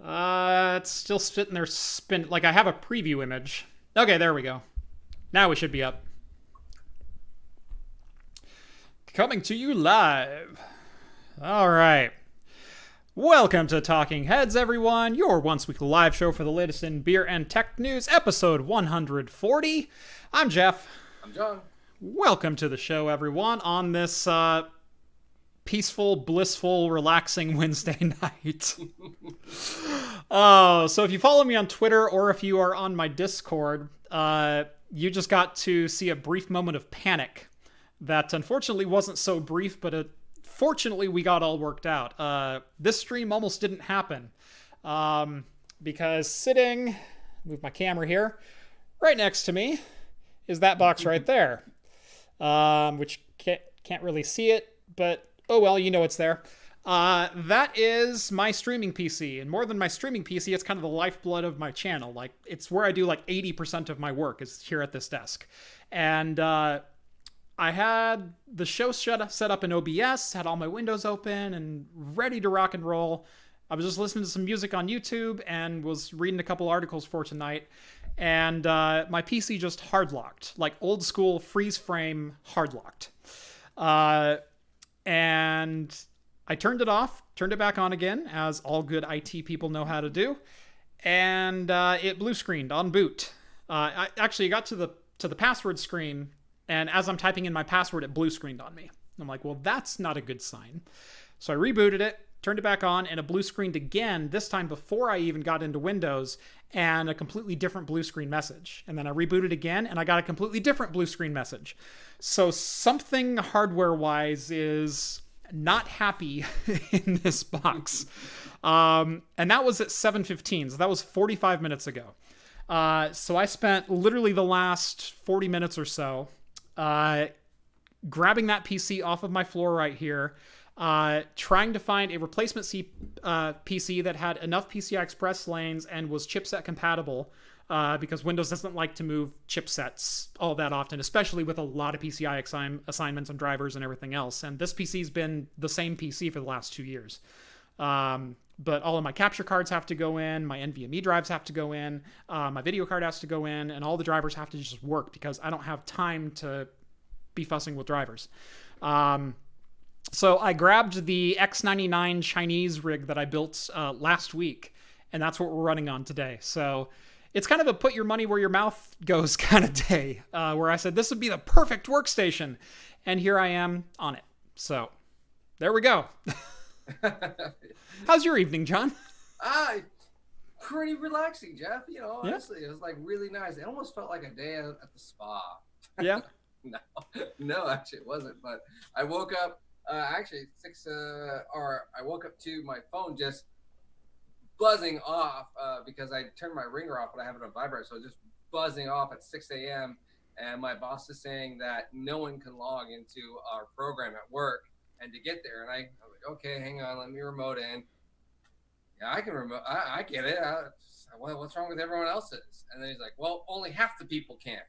It's still sitting there spin. Like I have a preview image. Okay, there we go. Now we should be up. Coming to you live. All right. Welcome to Talking Heads, everyone. Your once-weekly live show for the latest in beer and tech news, episode 140. I'm Jeff. I'm John. Welcome to the show, everyone, on this peaceful, blissful, relaxing Wednesday night. So if you follow me on Twitter or if you are on my Discord, you just got to see a brief moment of panic that unfortunately wasn't so brief, but fortunately we got all worked out. This stream almost didn't happen because sitting, move my camera here, right next to me is that box right there, which can't really see it, but oh well, you know it's there. That is my streaming PC, and more than my streaming PC, it's kind of the lifeblood of my channel. Like, it's where I do like 80% of my work is here at this desk. And I had the show set up in OBS, had all my windows open and ready to rock and roll. I was just listening to some music on YouTube and was reading a couple articles for tonight. And my PC just hard locked, like old school freeze frame hard locked. And I turned it off, turned it back on again, as all good IT people know how to do, and it blue screened on boot. I actually got to the password screen, and as I'm typing in my password, it blue screened on me. I'm like, well, that's not a good sign. So I rebooted it, turned it back on, and it blue screened again, this time before I even got into Windows, and a completely different blue screen message. And then I rebooted again, and I got a completely different blue screen message. So something hardware-wise is not happy in this box. And that was at 7:15, so that was 45 minutes ago. So I spent literally the last 40 minutes or so grabbing that PC off of my floor right here, trying to find a replacement PC that had enough PCI Express lanes and was chipset compatible, because Windows doesn't like to move chipsets all that often, especially with a lot of PCI assignments and drivers and everything else. And this PC's been the same PC for the last 2 years. But all of my capture cards have to go in, my NVMe drives have to go in, my video card has to go in, and all the drivers have to just work because I don't have time to be fussing with drivers. So I grabbed the X99 Chinese rig that I built last week, and that's what we're running on today. So it's kind of a put your money where your mouth goes kind of day, where I said this would be the perfect workstation, and here I am on it. So there we go. How's your evening, John? Pretty relaxing, Jeff. You know, honestly, It was like really nice. It almost felt like a day at the spa. Yeah. No, actually it wasn't. But I woke up actually I woke up to my phone just buzzing off because I turned my ringer off, but I have it on vibrate, so just buzzing off at 6 a.m. And my boss is saying that no one can log into our program at work, and to get there, and I was like, okay, hang on, let me remote in. Yeah, I can remote. I get it. What's wrong with everyone else's? And then he's like, well, only half the people can.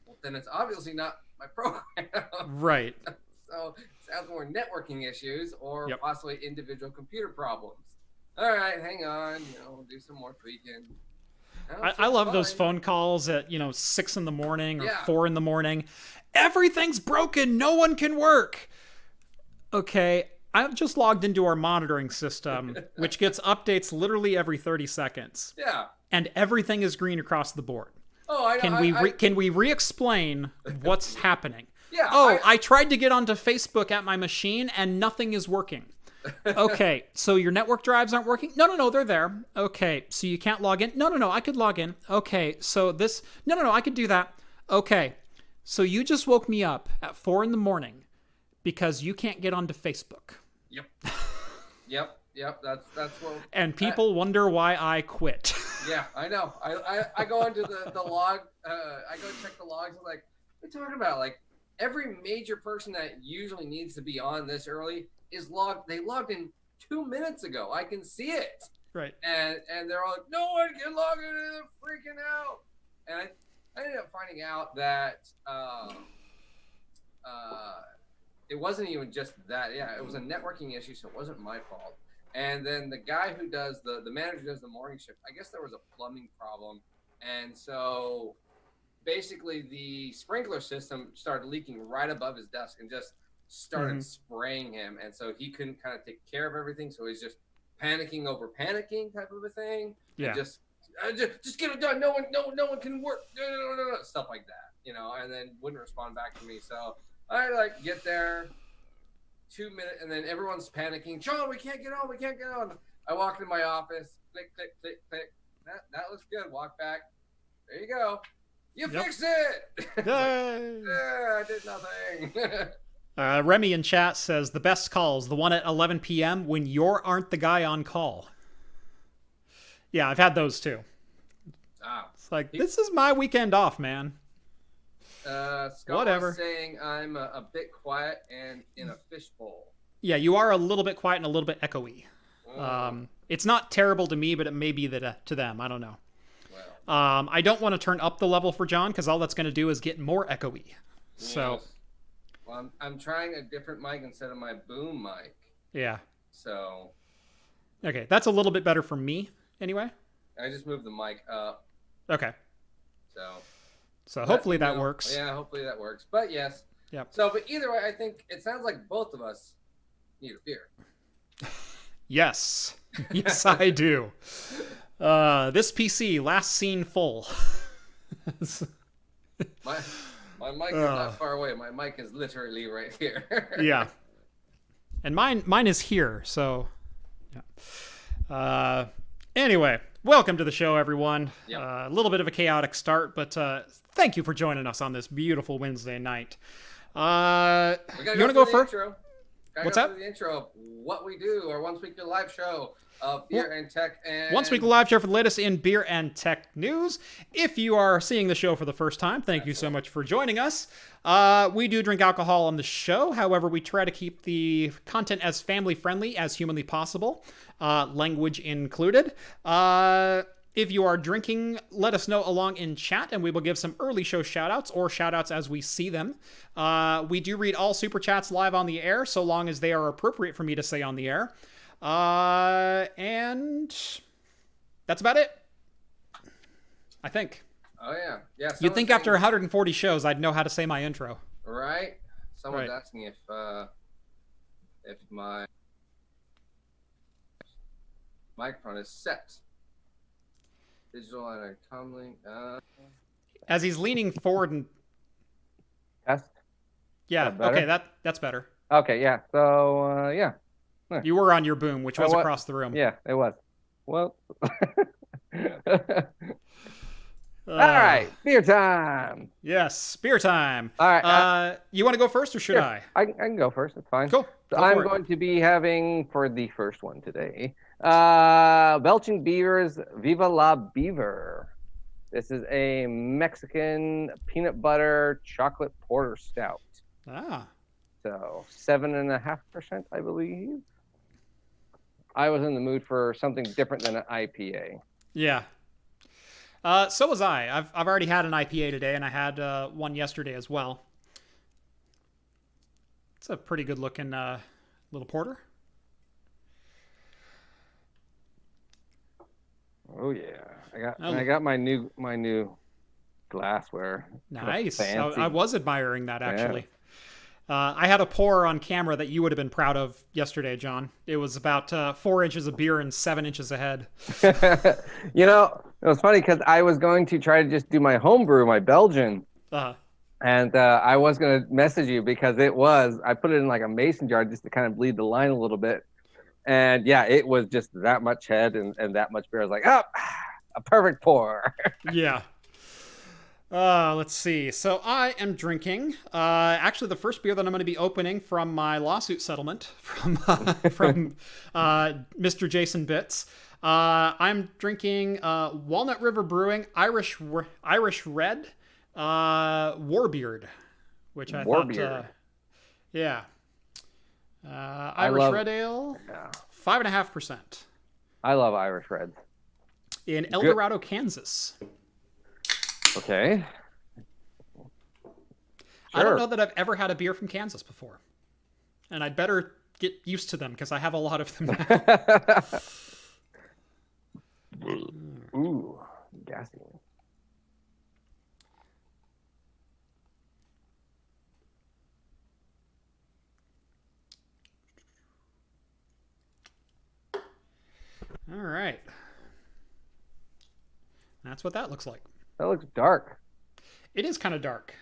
Well, then it's obviously not my program. Right. So it sounds more networking issues or Yep. possibly individual computer problems. All right, hang on. We'll do some more tweaking. I love those phone calls at 6 in the morning or 4 in the morning. Everything's broken. No one can work. Okay, I've just logged into our monitoring system, which gets updates literally every 30 seconds. Yeah. And everything is green across the board. Oh, I know. Can we re-explain what's happening? Yeah. I tried to get onto Facebook at my machine and nothing is working. Okay, so your network drives aren't working? No, they're there. Okay, so you can't log in? No, I could log in. Okay, so this... No, I could do that. Okay, so you just woke me up at 4 in the morning because you can't get onto Facebook. Yep. That's what... And people wonder why I quit. Yeah, I know. I go into the log. I go check the logs. I'm like, what are you talking about? Like, every major person that usually needs to be on this early is logged. They logged in 2 minutes ago. I can see it. Right. And they're all like, no one can log in, and they're freaking out. And I ended up finding out that it wasn't even just that. Yeah, it was a networking issue, so it wasn't my fault. And then the guy who does the manager does the morning shift. I guess there was a plumbing problem, and so basically the sprinkler system started leaking right above his desk and just started spraying him, and so he couldn't kind of take care of everything. So he's just panicking over panicking type of a thing. Yeah. Just get it done. No one can work. No, stuff like that, and then wouldn't respond back to me. So I get there. 2 minutes, and then everyone's panicking. John, we can't get on. I walk into my office, click. That looks good. Walk back. There you go. You fixed it. I did nothing. Remy in chat says the best calls, the one at 11 p.m. when you aren't the guy on call. Yeah, I've had those too. It's like, this is my weekend off, man. Scott Whatever. Was saying I'm a bit quiet and in a fishbowl. Yeah, you are a little bit quiet and a little bit echoey. It's not terrible to me, but it may be to them. I don't know. Well, I don't want to turn up the level for John because all that's going to do is get more echoey. So, well, I'm trying a different mic instead of my boom mic. Yeah. So. Okay, that's a little bit better for me, anyway. I just moved the mic up. Okay. So But, hopefully that works. Yeah, hopefully that works. But yes. Yep. So, but either way, I think it sounds like both of us need a beer. Yes. Yes, I do. This PC, last seen full. My mic is not far away. My mic is literally right here. Yeah. And mine is here, so yeah. Anyway, welcome to the show, everyone. Yep. A little bit of a chaotic start, but thank you for joining us on this beautiful Wednesday night. You want to go first? What's that? The intro of what we do, our once weekly live show of beer and tech and once weekly live show for the latest in beer and tech news. If you are seeing the show for the first time, thank you so much for joining us. We do drink alcohol on the show. However, we try to keep the content as family friendly as humanly possible, language included. If you are drinking, let us know along in chat, and we will give some early show shoutouts or shoutouts as we see them. We do read all super chats live on the air, so long as they are appropriate for me to say on the air. And that's about it, I think. Oh, yeah. You'd think after 140 shows, I'd know how to say my intro. Right? Someone's asking if my microphone is set. Digital and tumbling. As he's leaning forward and test. Yeah. Okay. That's better. Okay. Yeah. So yeah. You were on your boom, which was across the room. Yeah, it was. Well. All right, beer time. Yes, beer time. All right. You want to go first, or should I? I can go first. It's fine. Cool. I'm going to be having for the first one today. Belching Beavers Viva la Beaver. This is a Mexican peanut butter chocolate porter stout. So 7.5%, I believe. I was in the mood for something different than an IPA. Yeah. So was I. I've already had an IPA today, and I had one yesterday as well. It's a pretty good looking little porter. Oh yeah, I got my new glassware. Nice. I was admiring that actually. Yeah. I had a pour on camera that you would have been proud of yesterday, John. It was about 4 inches of beer and 7 inches ahead. You know, it was funny because I was going to try to just do my homebrew, my Belgian. And I was going to message you because I put it in like a mason jar just to kind of bleed the line a little bit. And yeah, it was just that much head and that much beer. I was like, a perfect pour. Yeah. Let's see. So I am drinking, actually the first beer that I'm going to be opening from my lawsuit settlement from Mr. Jason Bitts. I'm drinking Walnut River Brewing Irish Red Warbeard, which I thought, yeah. Irish Red Ale, 5.5%. I love Irish Reds. In El Dorado, Kansas. Okay. Sure. I don't know that I've ever had a beer from Kansas before. And I'd better get used to them because I have a lot of them now. Ooh, gassy. All right. That's what that looks like. That looks dark. It is kind of dark.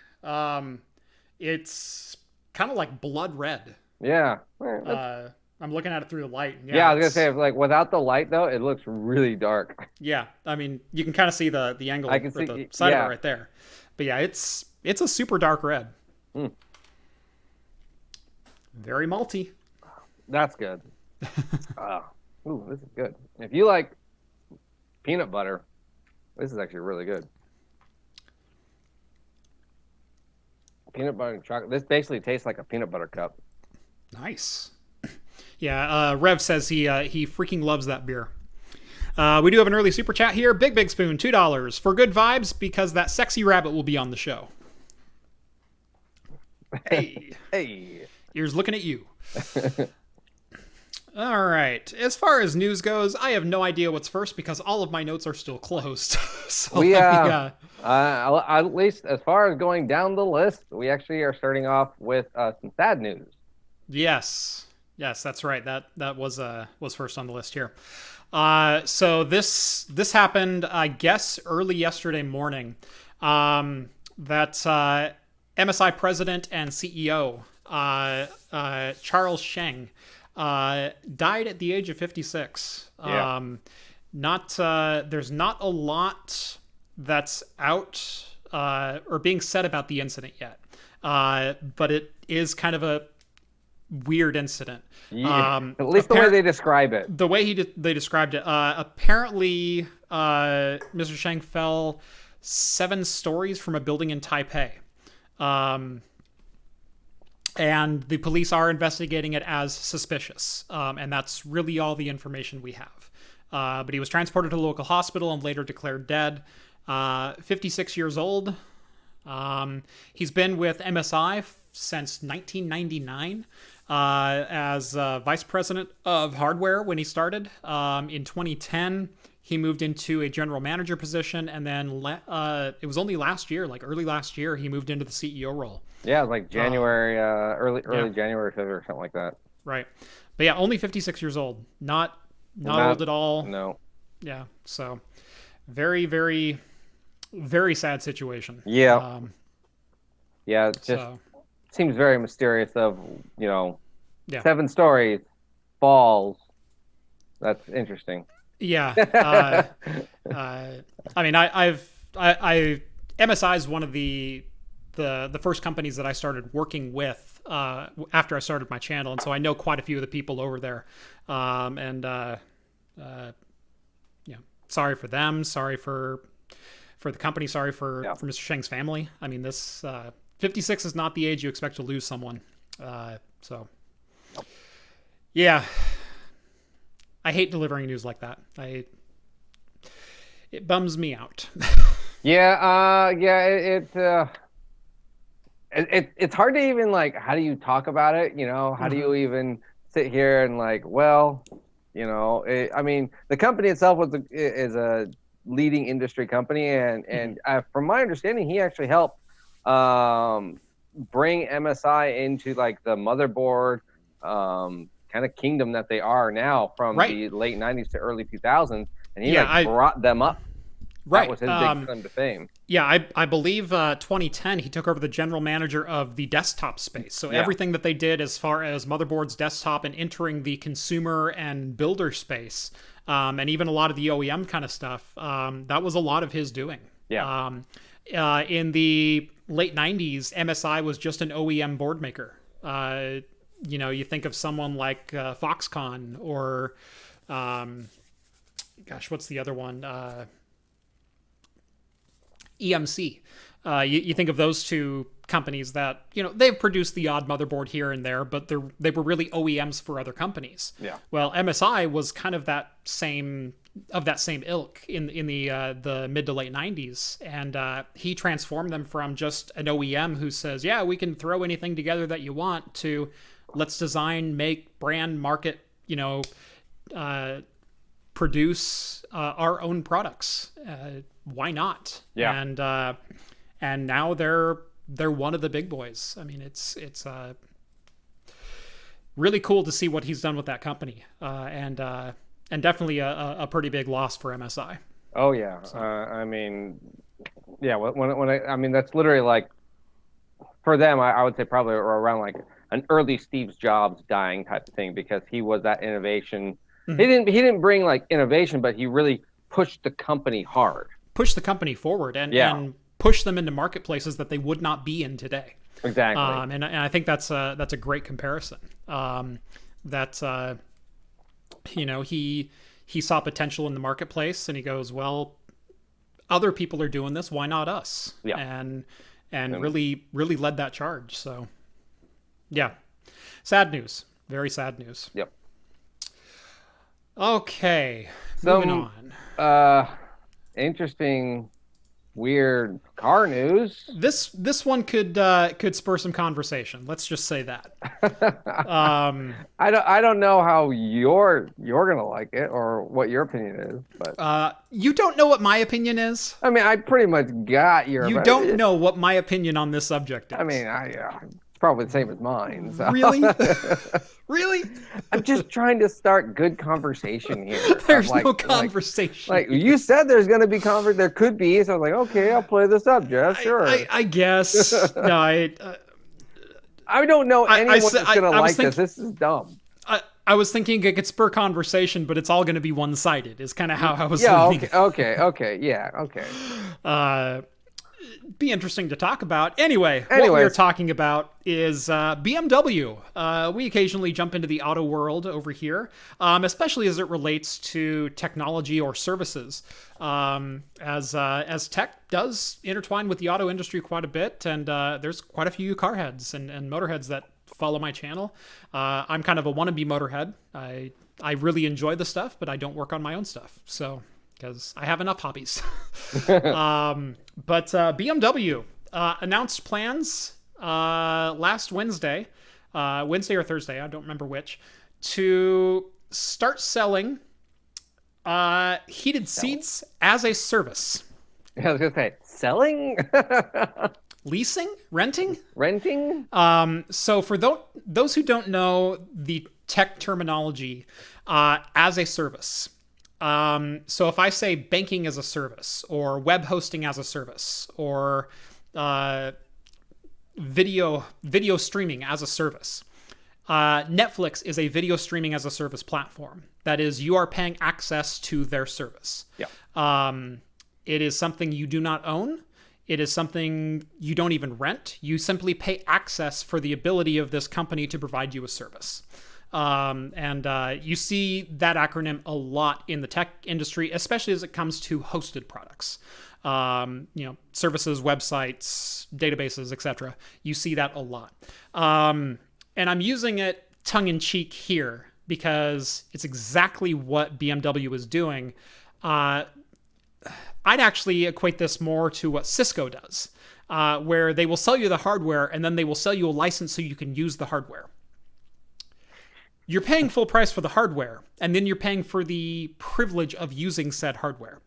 It's kind of like blood red. Yeah. I'm looking at it through the light. Yeah, I was gonna say, like, without the light though, it looks really dark. Yeah, I mean, you can kind of see the angle I can or see, the side yeah. of it right there. But yeah, it's a super dark red. Mm. Very malty. That's good. Ooh, this is good. If you like peanut butter, this is actually really good. Peanut butter and chocolate. This basically tastes like a peanut butter cup. Nice. Yeah, Rev says he freaking loves that beer. We do have an early super chat here. Big Spoon, $2 for good vibes because that sexy rabbit will be on the show. Hey. Hey. Ears looking at you. All right. As far as news goes, I have no idea what's first because all of my notes are still closed. So at least as far as going down the list, we actually are starting off with some sad news. Yes, that's right. That was first on the list here. So this happened, I guess, early yesterday morning. That MSI president and CEO Charles Sheng died at the age of 56. Yeah. There's not a lot that's out or being said about the incident yet, but it is kind of a weird incident. Yeah. At least the way they describe it. The way they described it. Apparently, Mr. Sheng fell 7 stories from a building in Taipei. And the police are investigating it as suspicious. And that's really all the information we have. But he was transported to a local hospital and later declared dead. 56 years old. He's been with MSI since 1999 as vice president of hardware when he started. In 2010, he moved into a general manager position. And then it was only last year, like early last year, he moved into the CEO role. Yeah, like January, early January, February, something like that. Right. But yeah, only 56 years old. Not old at all. No. Yeah. So very, very, very sad situation. Yeah. Yeah, it just seems very mysterious of, 7 stories, falls. That's interesting. Yeah. I mean, MSI is one of the first companies that I started working with after I started my channel, and so I know quite a few of the people over there. Sorry for them. Sorry for the company. Sorry for Mr. Sheng's family. I mean, this 56 is not the age you expect to lose someone. Yeah. I hate delivering news like that. It bums me out. It's hard to even, like, how do you talk about it? How do you even sit here and, like, I mean, the company itself is a leading industry company, and from my understanding, he actually helped bring MSI into, like, the motherboard kind of kingdom that they are now from the late 90s to early 2000s, and he brought them up. Right. That was his big claim to fame. Yeah, I believe 2010 he took over the general manager of the desktop space. So everything that they did as far as motherboards, desktop, and entering the consumer and builder space, and even a lot of the OEM kind of stuff, that was a lot of his doing. Yeah. In the late 90s, MSI was just an OEM board maker. You think of someone like Foxconn or, what's the other one? EMC. You think of those two companies that, they've produced the odd motherboard here and there, but they were really OEMs for other companies. Yeah. Well, MSI was kind of that same ilk in the mid to late 90s, and he transformed them from just an OEM who says, yeah, we can throw anything together that you want, to let's design, make, brand, market, produce our own products. Why not? Yeah. And now they're one of the big boys. I mean, it's really cool to see what he's done with that company, and definitely a pretty big loss for MSI. Oh yeah, So. I mean, yeah. I mean, that's literally like for them. I would say probably around like an early Steve Jobs dying type of thing, because he was that innovation. Mm-hmm. He didn't bring like innovation, but he really pushed the company hard. Pushed the company forward and pushed them into marketplaces that they would not be in today. Exactly. And I think that's a great comparison. He saw potential in the marketplace, and he goes, well, other people are doing this, why not us? Yeah. And really led that charge. So yeah, sad news, very sad news. Yep. Okay, moving on. Interesting, weird car news. This one could spur some conversation. Let's just say that. I don't know how you're gonna like it or what your opinion is, but you don't know what my opinion is. I mean, I pretty much got your. You don't know what my opinion on this subject is. I mean, it's probably the same as mine. So. Really? Really? I'm just trying to start good conversation here. There's no conversation. Like you said, there's going to be there could be. So I was like, okay, I'll play this up, Jeff. Sure. I guess. No, I don't know anyone that's going to like this. This is dumb. I was thinking it could spur conversation, but it's all going to be one-sided. Is kind of how I was thinking. Okay. Yeah. Okay. Be interesting to talk about. Anyway, what we're talking about is BMW. We occasionally jump into the auto world over here, especially as it relates to technology or services, as tech does intertwine with the auto industry quite a bit, and there's quite a few car heads and motorheads that follow my channel. I'm kind of a wannabe motorhead. I really enjoy the stuff, but I don't work on my own stuff, so because I have enough hobbies. But BMW announced plans last Wednesday or Thursday, I don't remember which, to start selling heated seats as a service. I was going to say, selling? Leasing? Renting? Renting? So for those who don't know the tech terminology, as a service. So if I say banking as a service, or web hosting as a service, or video streaming as a service, Netflix is a video streaming as a service platform. That is, you are paying access to their service. Yeah. It is something you do not own. It is something you don't even rent. You simply pay access for the ability of this company to provide you a service. You see that acronym a lot in the tech industry, especially as it comes to hosted products. Services, websites, databases, etc. You see that a lot. And I'm using it tongue-in-cheek here because it's exactly what BMW is doing. I'd actually equate this more to what Cisco does, where they will sell you the hardware and then they will sell you a license so you can use the hardware. You're paying full price for the hardware, and then you're paying for the privilege of using said hardware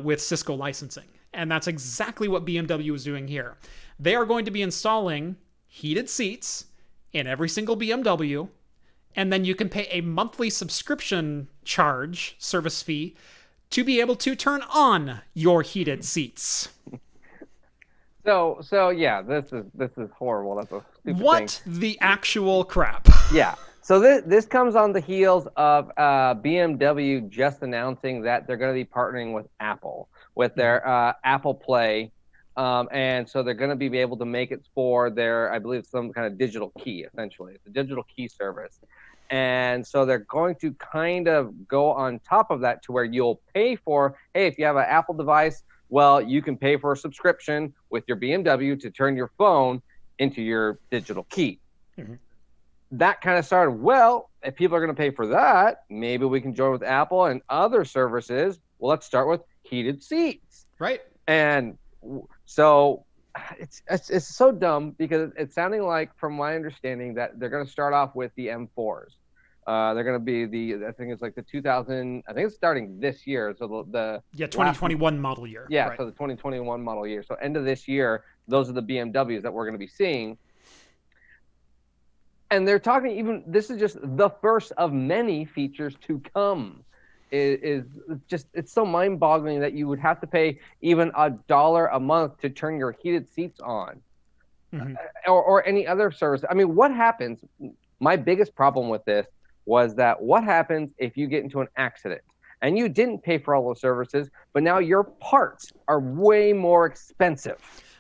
with Cisco licensing. And that's exactly what BMW is doing here. They are going to be installing heated seats in every single BMW, and then you can pay a monthly subscription charge, service fee, to be able to turn on your heated seats. So yeah, this is horrible. That's a stupid what thing. The actual crap? Yeah. So this comes on the heels of BMW just announcing that they're going to be partnering with Apple with their Apple Play, and so they're going to be able to make it for their, I believe, some kind of digital key. Essentially, it's a digital key service, and so they're going to kind of go on top of that to where you'll pay for. Hey, if you have an Apple device, well, you can pay for a subscription with your BMW to turn your phone into your digital key. Mm-hmm. That kind of started, well, if people are going to pay for that, maybe we can join with Apple and other services. Well, let's start with heated seats. Right. And so it's so dumb because it's sounding like, from my understanding, that they're going to start off with the M4s. They're going to be I think it's like the 2000. I think it's starting this year. So the 2021 model year. Yeah, right. so the 2021 model year. So end of this year, those are the BMWs that we're going to be seeing. And they're talking, even this is just the first of many features to come. It's so mind-boggling that you would have to pay even $1 a month to turn your heated seats on, or any other service. I mean, what happens? My biggest problem with this was that what happens if you get into an accident and you didn't pay for all those services, but now your parts are way more expensive?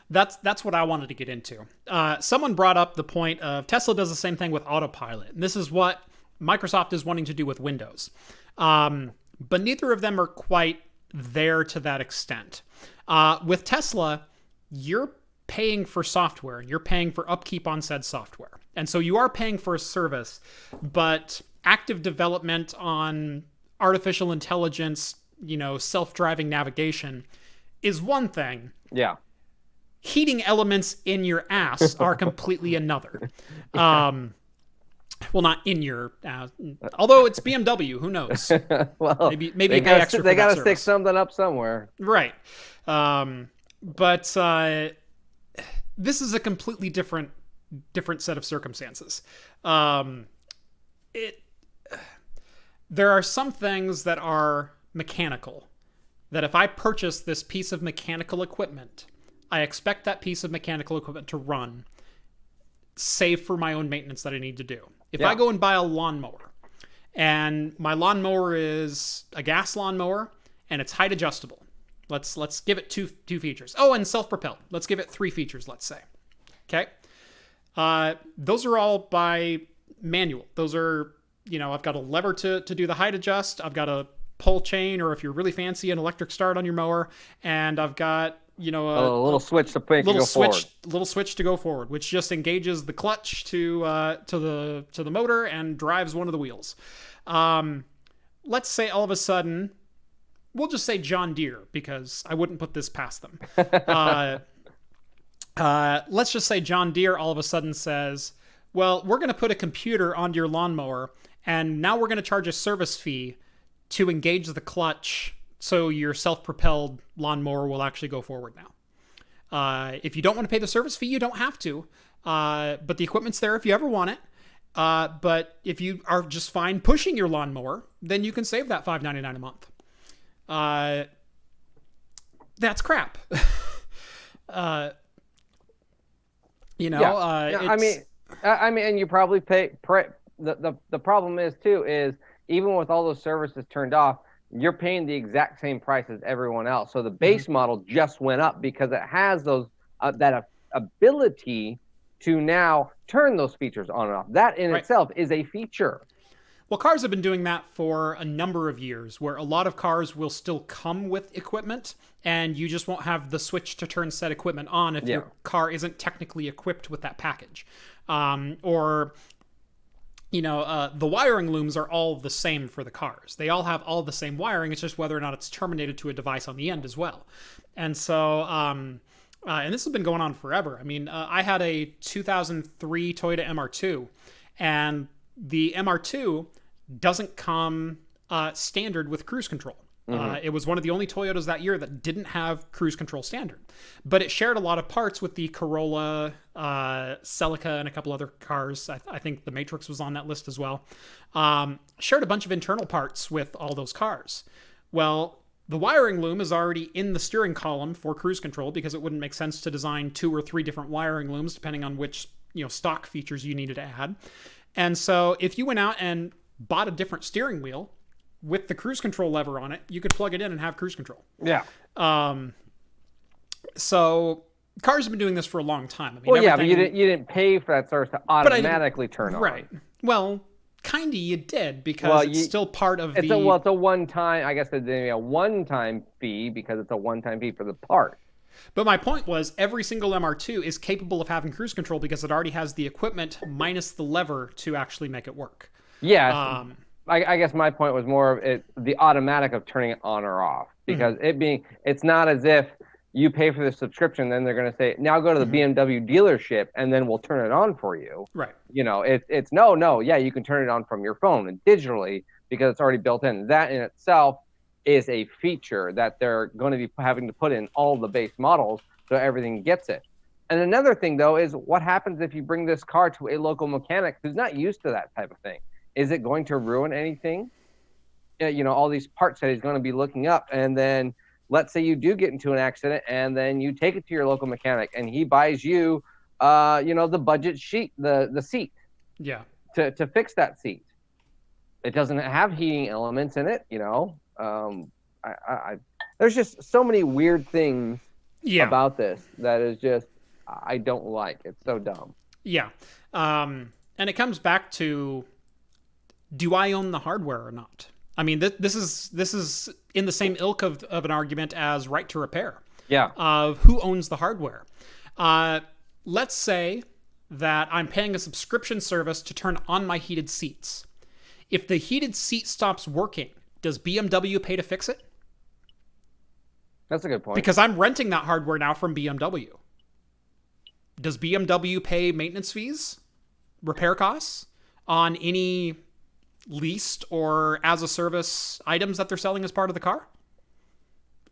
That's what I wanted to get into. Someone brought up the point of Tesla does the same thing with autopilot. And this is what Microsoft is wanting to do with Windows. But neither of them are quite there to that extent. With Tesla, you're paying for software. You're paying for upkeep on said software. And so you are paying for a service, but active development on artificial intelligence, self-driving navigation is one thing. Yeah. Heating elements in your ass are completely another. Well, not in your although it's BMW, who knows? Well, maybe they pay extra. They got to stick something up somewhere, right? But this is a completely different set of circumstances. There are some things that are mechanical. That if I purchase this piece of mechanical equipment, I expect that piece of mechanical equipment to run, save for my own maintenance that I need to do. If I go and buy a lawnmower, and my lawnmower is a gas lawnmower, and it's height adjustable, let's give it two features. Oh, and self-propelled. Let's give it 3 features, let's say. Okay? Those are all by manual. Those are, I've got a lever to do the height adjust. I've got a pull chain, or if you're really fancy, an electric start on your mower, and I've got a little switch to go forward. Little switch to go forward, which just engages the clutch to the motor and drives one of the wheels. Let's say all of a sudden, we'll just say John Deere, because I wouldn't put this past them. Let's just say John Deere all of a sudden says, well, we're going to put a computer onto your lawnmower, and now we're going to charge a service fee to engage the clutch, so your self-propelled lawnmower will actually go forward now. If you don't want to pay the service fee, you don't have to. But the equipment's there if you ever want it. But if you are just fine pushing your lawnmower, then you can save that $5.99 a month. That's crap. I mean, and you probably pay. The problem is too is even with all those services turned off, you're paying the exact same price as everyone else. So the base model just went up because it has those that ability to now turn those features on and off. That in itself is a feature. Well, cars have been doing that for a number of years, where a lot of cars will still come with equipment, and you just won't have the switch to turn said equipment on if your car isn't technically equipped with that package. The wiring looms are all the same for the cars. They all have all the same wiring. It's just whether or not it's terminated to a device on the end as well. And so, and this has been going on forever. I mean, I had a 2003 Toyota MR2, and the MR2 doesn't come standard with cruise control. It was one of the only Toyotas that year that didn't have cruise control standard, but it shared a lot of parts with the Corolla, Celica, and a couple other cars. I think the Matrix was on that list as well. Shared a bunch of internal parts with all those cars. Well, the wiring loom is already in the steering column for cruise control, because it wouldn't make sense to design 2 or 3 different wiring looms depending on which stock features you needed to add. And so if you went out and bought a different steering wheel with the cruise control lever on it, you could plug it in and have cruise control. Yeah. So cars have been doing this for a long time. I mean, well, yeah, but you didn't pay for that service to automatically turn on. Right. Well, kind of you did, because it's still part of it's a one-time, I guess it'd be a one-time fee, because it's a one-time fee for the part. But my point was, every single MR2 is capable of having cruise control because it already has the equipment minus the lever to actually make it work. Yeah. I guess my point was more of the automatic of turning it on or off, because it's not as if you pay for the subscription, then they're going to say, now go to the BMW dealership and then we'll turn it on for you. Right. You know, it's no, yeah, you can turn it on from your phone and digitally because it's already built in. That in itself is a feature that they're going to be having to put in all the base models so everything gets it. And another thing, though, is what happens if you bring this car to a local mechanic who's not used to that type of thing? Is it going to ruin anything? You know, all these parts that he's going to be looking up. And then let's say you do get into an accident and then you take it to your local mechanic and he buys you, you know, the budget sheet, the seat. Yeah. To fix that seat. It doesn't have heating elements in it, you know. There's just so many weird things about this that is just, I don't like. It's so dumb. Yeah. And it comes back to, do I own the hardware or not? I mean, this is in the same ilk of an argument as right to repair. Yeah. Of who owns the hardware. Let's say that I'm paying a subscription service to turn on my heated seats. If the heated seat stops working, does BMW pay to fix it? That's a good point. Because I'm renting that hardware now from BMW. Does BMW pay maintenance fees, repair costs on any leased or as a service items that they're selling as part of the car?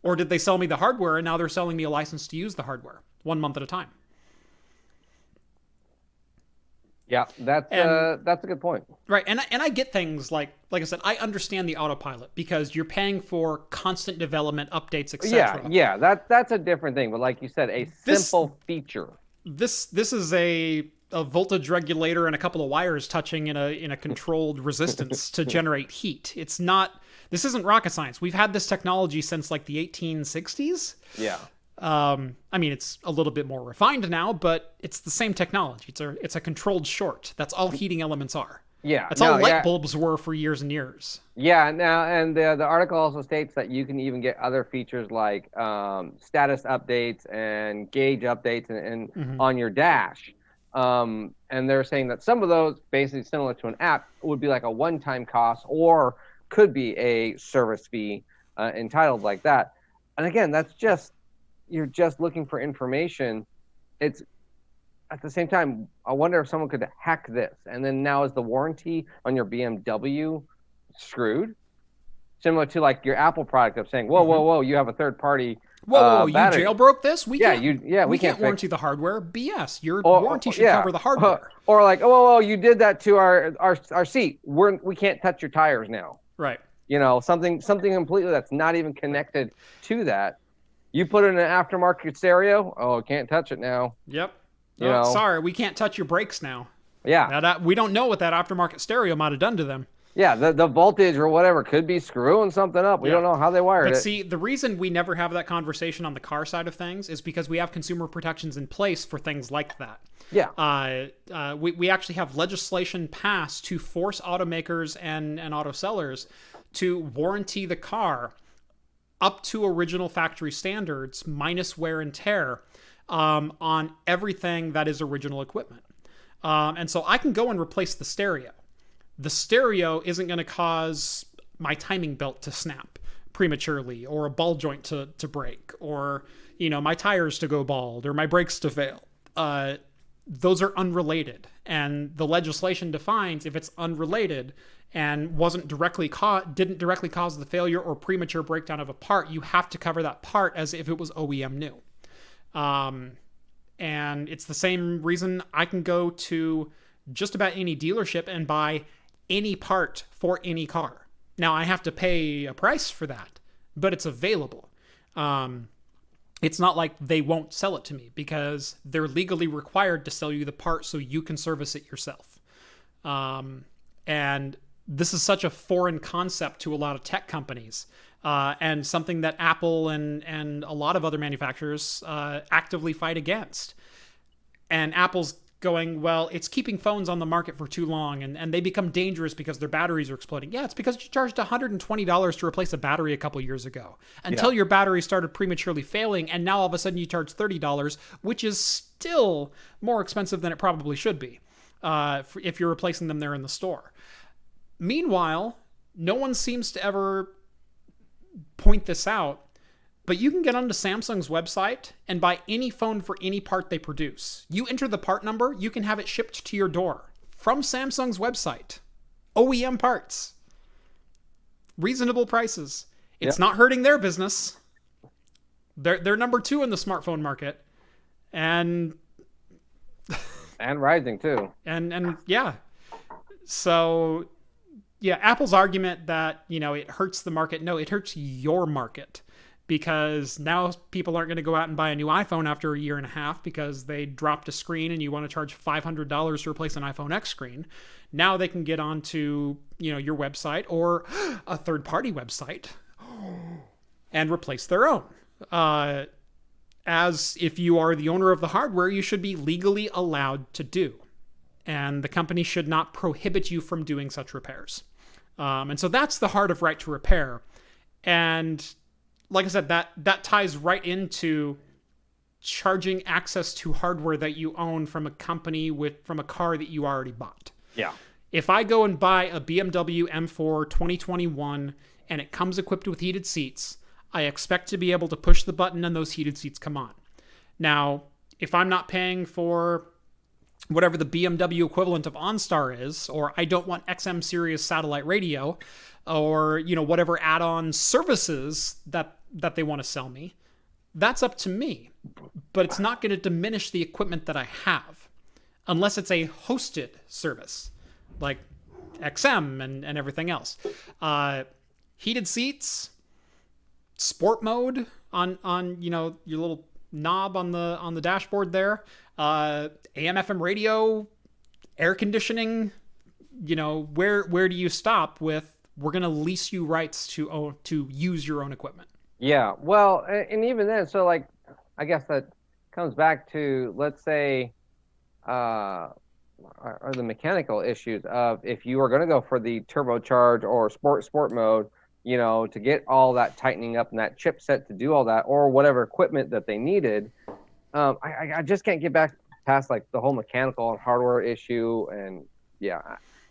Or did they sell me the hardware and now they're selling me a license to use the hardware 1 month at a time? Yeah, that's a good point. Right, and I get things like I said, I understand the autopilot because you're paying for constant development, updates, etc. Yeah, that's a different thing. But like you said, a simple feature. This is a voltage regulator and a couple of wires touching in a controlled resistance to generate heat. It's not. This isn't rocket science. We've had this technology since like the 1860s. Yeah. I mean, it's a little bit more refined now, but it's the same technology. It's a controlled short. That's all heating elements are. Yeah. That's all light bulbs were for years and years. Yeah. Now, and the article also states that you can even get other features like status updates and gauge updates and on your dash. And they're saying that some of those, basically similar to an app, would be like a one-time cost or could be a service fee entitled like that. And again, that's just, you're just looking for information. It's at the same time, I wonder if someone could hack this. And then now is the warranty on your BMW screwed? Similar to like your Apple product of saying, whoa, you have a third party. Whoa, you battery. Jailbroke this? We can't warranty the hardware. BS. Your warranty should cover the hardware. Or like, whoa, you did that to our seat. We can't touch your tires now. Right. You know, something completely that's not even connected to that. You put it in an aftermarket stereo. Oh, can't touch it now. Yep. You know? Sorry, we can't touch your brakes now. Yeah. Now we don't know what that aftermarket stereo might have done to them. Yeah, the voltage or whatever could be screwing something up. We don't know how they wired it. But see, the reason we never have that conversation on the car side of things is because we have consumer protections in place for things like that. Yeah. We actually have legislation passed to force automakers and auto sellers to warranty the car up to original factory standards minus wear and tear on everything that is original equipment. And so I can go and replace the stereo. The stereo isn't going to cause my timing belt to snap prematurely or a ball joint to break or, you know, my tires to go bald or my brakes to fail. Those are unrelated. And the legislation defines if it's unrelated and didn't directly cause the failure or premature breakdown of a part, you have to cover that part as if it was OEM new. And it's the same reason I can go to just about any dealership and buy any part for any car. Now I have to pay a price for that, but it's available. It's not like they won't sell it to me because they're legally required to sell you the part so you can service it yourself. And this is such a foreign concept to a lot of tech companies, and something that Apple and a lot of other manufacturers actively fight against. And Apple's going, well, it's keeping phones on the market for too long, and they become dangerous because their batteries are exploding. Yeah, it's because you charged $120 to replace a battery a couple years ago until your battery started prematurely failing, and now all of a sudden you charge $30, which is still more expensive than it probably should be if you're replacing them there in the store. Meanwhile, no one seems to ever point this out. But you can get onto Samsung's website and buy any phone for any part they produce. You enter the part number, you can have it shipped to your door from Samsung's website. OEM parts. Reasonable prices. It's not hurting their business. They're number 2 in the smartphone market. And rising too. And yeah. So yeah, Apple's argument that, it hurts the market. No, it hurts your market. Because now people aren't going to go out and buy a new iPhone after a year and a half because they dropped a screen and you want to charge $500 to replace an iPhone X screen. Now they can get onto, your website or a third-party website and replace their own. As if you are the owner of the hardware, you should be legally allowed to do. And the company should not prohibit you from doing such repairs. And so that's the heart of right to repair. And like I said, that ties right into charging access to hardware that you own from a company from a car that you already bought. Yeah. If I go and buy a BMW M4 2021 and it comes equipped with heated seats, I expect to be able to push the button and those heated seats come on. Now, if I'm not paying for whatever the BMW equivalent of OnStar is, or I don't want XM Sirius satellite radio, or whatever add-on services that they want to sell me, that's up to me. But it's not going to diminish the equipment that I have, unless it's a hosted service like XM and everything else. Heated seats, sport mode on your little knob on the dashboard there, AM/FM radio, air conditioning. Where do you stop with? We're going to lease you rights to use your own equipment. Yeah. Well, and even then, so I guess that comes back to, let's say, are the mechanical issues of if you are going to go for the turbocharge or sport mode, to get all that tightening up and that chipset to do all that, or whatever equipment that they needed. I just can't get back past the whole mechanical and hardware issue. And yeah,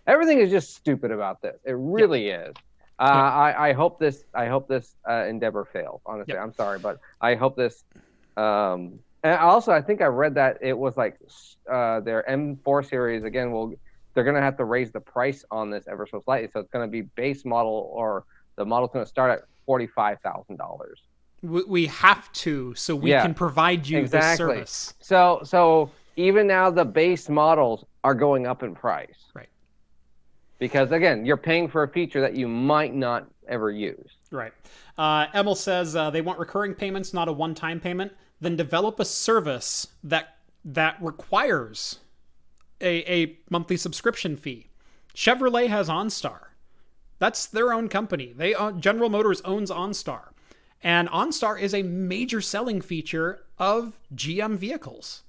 everything is just stupid about this. It really is. I hope this endeavor fails. Honestly, I'm sorry, but I hope this. And also, I think I read that it was their M4 series again. They're going to have to raise the price on this ever so slightly. So it's going to be base model, or the model's going to start at $45,000. We have to, so we can provide you this service. So even now, the base models are going up in price. Right. Because, again, you're paying for a feature that you might not ever use. Right. Emil says they want recurring payments, not a one-time payment. Then develop a service that requires a monthly subscription fee. Chevrolet has OnStar. That's their own company. General Motors owns OnStar. And OnStar is a major selling feature of GM vehicles.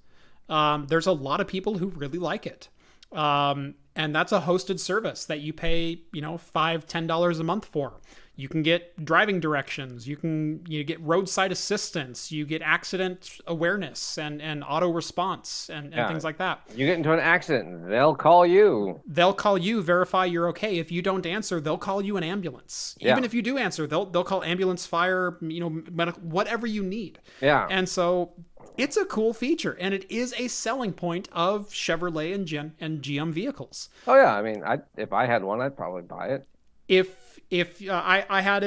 There's a lot of people who really like it. And that's a hosted service that you pay, $5, $10 a month for. You can get driving directions. You get roadside assistance. You get accident awareness and auto response and things like that. You get into an accident, they'll call you. They'll call you, verify you're okay. If you don't answer, they'll call you an ambulance. Even if you do answer, they'll call ambulance, fire, medical, whatever you need. Yeah. And so it's a cool feature, and it is a selling point of Chevrolet and GM vehicles. Oh yeah, I mean, if I had one, I'd probably buy it. If I had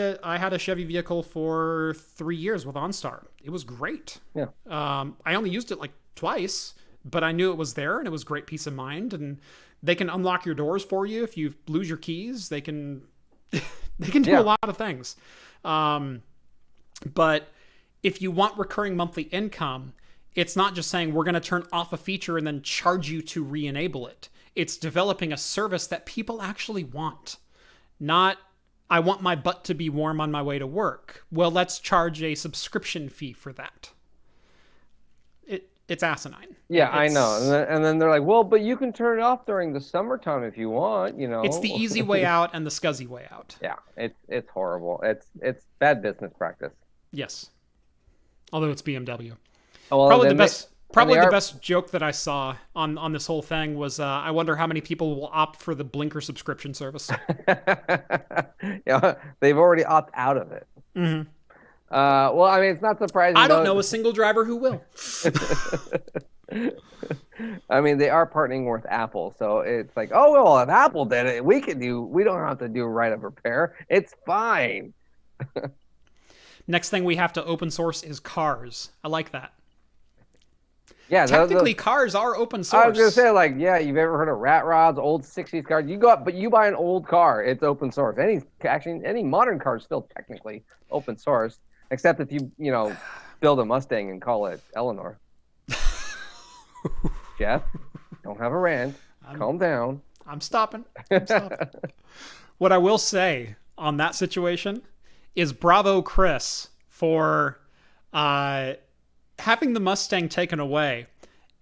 a Chevy vehicle for 3 years with OnStar, it was great. Yeah. I only used it twice, but I knew it was there, and it was great peace of mind. And they can unlock your doors for you if you lose your keys. They can do a lot of things. But if you want recurring monthly income, it's not just saying we're going to turn off a feature and then charge you to re-enable it. It's developing a service that people actually want. Not, I want my butt to be warm on my way to work. Well, let's charge a subscription fee for that. It's asinine. Yeah, I know. And then they're like, well, but you can turn it off during the summertime if you want, It's the easy way out and the scuzzy way out. Yeah, it's horrible. It's bad business practice. Yes. Although it's BMW. Oh, well, Probably the best joke that I saw on this whole thing was, I wonder how many people will opt for the Blinker subscription service. Yeah, they've already opted out of it. Mm-hmm. Well, I mean, it's not surprising. I don't know a single driver who will. I mean, they are partnering with Apple, so it's like, oh well, if Apple did it, we don't have to do write-up repair. It's fine. Next thing we have to open source is cars. I like that. Yeah, technically, cars are open source. I was gonna say, like, yeah, you've ever heard of rat rods, old '60s cars? You go up, but you buy an old car, it's open source. Any modern car is still technically open source, except if you build a Mustang and call it Eleanor. Jeff, don't have a rant. Calm down. I'm stopping. What I will say on that situation is bravo, Chris, for having the Mustang taken away.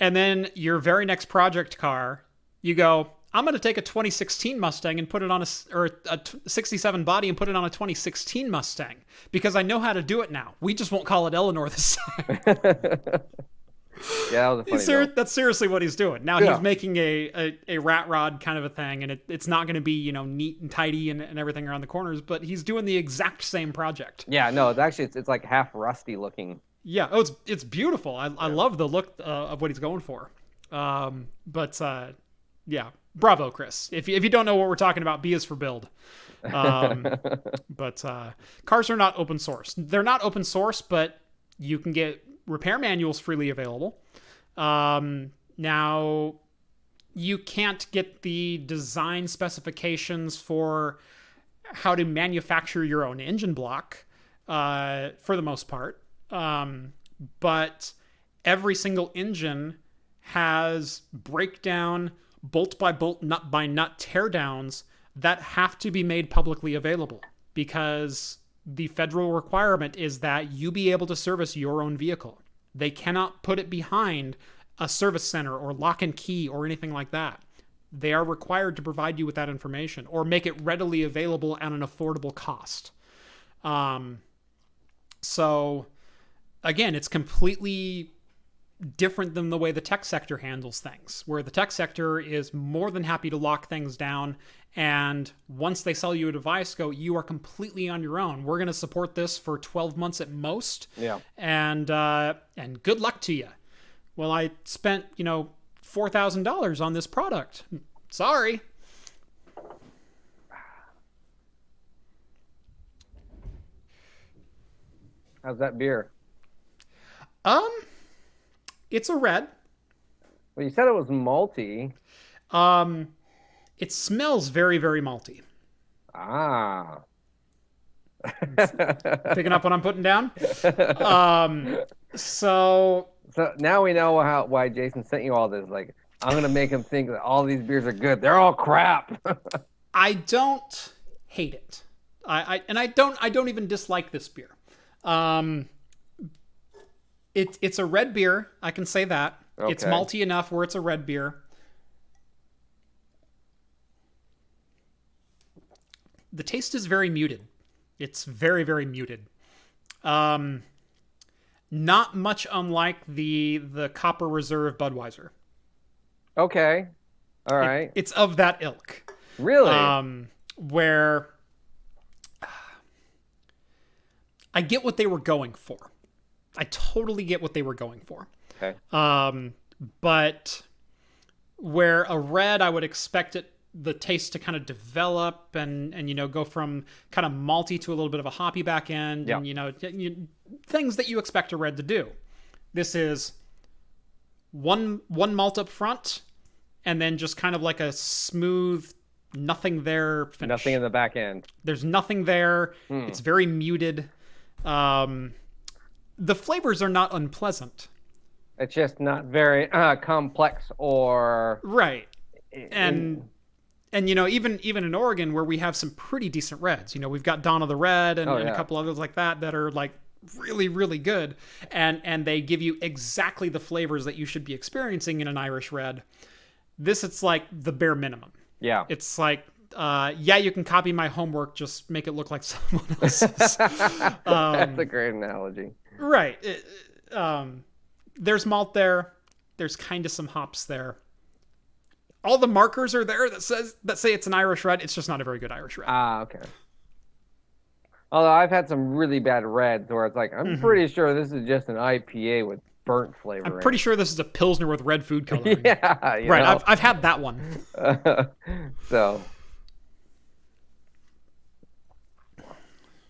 And then your very next project car, you go, I'm going to take a 2016 Mustang and put it on a 67 body and put it on a 2016 Mustang because I know how to do it now. We just won't call it Eleanor this time. Yeah, that was a funny that's seriously what he's doing. Now he's making a rat rod kind of a thing, and it's not going to be, neat and tidy and everything around the corners, but he's doing the exact same project. Yeah, no, it's like half rusty looking. Yeah, it's beautiful. I love the look of what he's going for. Yeah, bravo, Chris. If you don't know what we're talking about, B is for build. But cars are not open source. They're not open source, but you can get repair manuals freely available. Now, you can't get the design specifications for how to manufacture your own engine block for the most part. But every single engine has breakdown, bolt by bolt, nut by nut teardowns that have to be made publicly available because the federal requirement is that you be able to service your own vehicle. They cannot put it behind a service center or lock and key or anything like that. They are required to provide you with that information or make it readily available at an affordable cost. So again, it's completely different than the way the tech sector handles things, where the tech sector is more than happy to lock things down. And once they sell you a device, you are completely on your own. We're going to support this for 12 months at most. Yeah. And good luck to you. Well, I spent, $4,000 on this product. Sorry. How's that beer? It's a red. Well, you said it was malty. It smells very, very malty. Ah. Picking up what I'm putting down? So now we know why Jason sent you all this. Like, I'm going to make him think that all these beers are good. They're all crap. I don't hate it. I don't even dislike this beer. It's a red beer. I can say that. Okay. It's malty enough where it's a red beer. The taste is very muted. It's very, very muted. Not much unlike the Copper Reserve Budweiser. Okay. All right. It's of that ilk. Really? Where I get what they were going for. I totally get what they were going for. Okay. But where a red, I would expect the taste to kind of develop and go from kind of malty to a little bit of a hoppy back end. Yeah. And, things that you expect a red to do. This is one malt up front and then just kind of like a smooth, nothing there finish. Nothing in the back end. There's nothing there. It's very muted. The flavors are not unpleasant. It's just not very complex or right. And even in Oregon where we have some pretty decent reds, we've got Dawn of the Red and a couple others like that are like really, really good. And they give you exactly the flavors that you should be experiencing in an Irish red. This, it's like the bare minimum. Yeah. It's like, you can copy my homework, just make it look like someone else's. That's a great analogy. Right. There's malt there. There's kind of some hops there. All the markers are there that say it's an Irish red. It's just not a very good Irish red. Ah, okay. Although I've had some really bad reds where it's like, I'm pretty sure this is just an IPA with burnt flavor. I'm pretty sure this is a Pilsner with red food coloring. Yeah, right. I've had that one. So,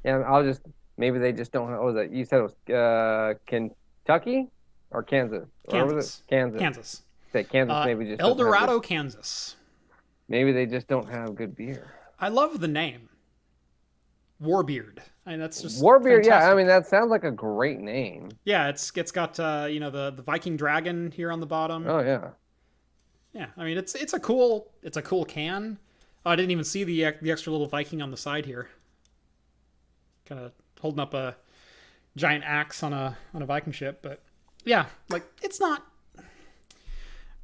yeah, maybe they just don't. What was it? You said it was Kentucky or Kansas? Kansas. Or was it? Kansas. Kansas. Say Kansas maybe just El Dorado, Kansas. Maybe they just don't have good beer. I love the name. Warbeard. I mean, that's just Warbeard. fantastic. Yeah, I mean that sounds like a great name. Yeah, it's got the Viking dragon here on the bottom. Oh yeah. Yeah, I mean it's a cool can. Oh, I didn't even see the extra little Viking on the side here. Kind of holding up a giant axe on a Viking ship, but yeah, like it's not.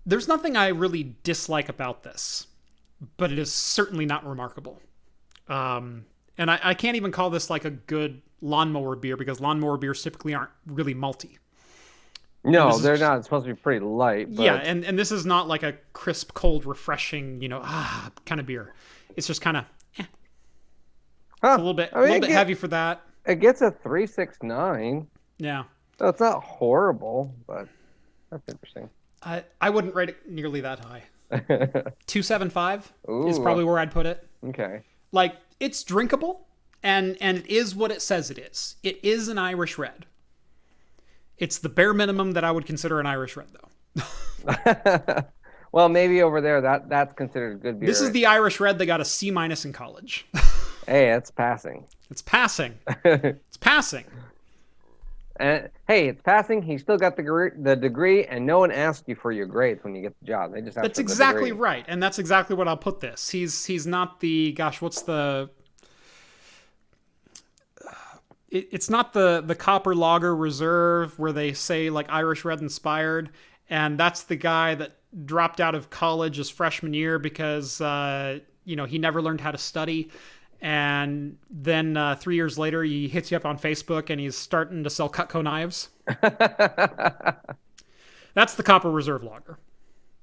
There's nothing I really dislike about this, but it is certainly not remarkable. And I can't even call this like a good lawnmower beer because lawnmower beers typically aren't really malty. No, they're not. It's supposed to be pretty light. But... Yeah, and this is not like a crisp, cold, refreshing, kind of beer. It's just kind of It's a little bit heavy for that. It gets a 3.69. Yeah. So it's not horrible, but that's interesting. I wouldn't rate it nearly that high. 2.75 is probably where I'd put it. Okay. Like, it's drinkable, and it is what it says it is. It is an Irish red. It's the bare minimum that I would consider an Irish red, though. Well, maybe over there that's considered good beer. This is the Irish red that got a C- in college. Hey, it's passing. It's passing. It's passing. And hey, it's passing. He still got the degree, and no one asked you for your grades when you get the job. They just that's exactly right, and that's exactly what I'll put this. He's not the what's the. It's not the Copper Lager Reserve where they say like Irish Red inspired, and that's the guy that dropped out of college his freshman year because he never learned how to study. And then 3 years later, he hits you up on Facebook and he's starting to sell Cutco knives. That's the Copper Reserve Lager.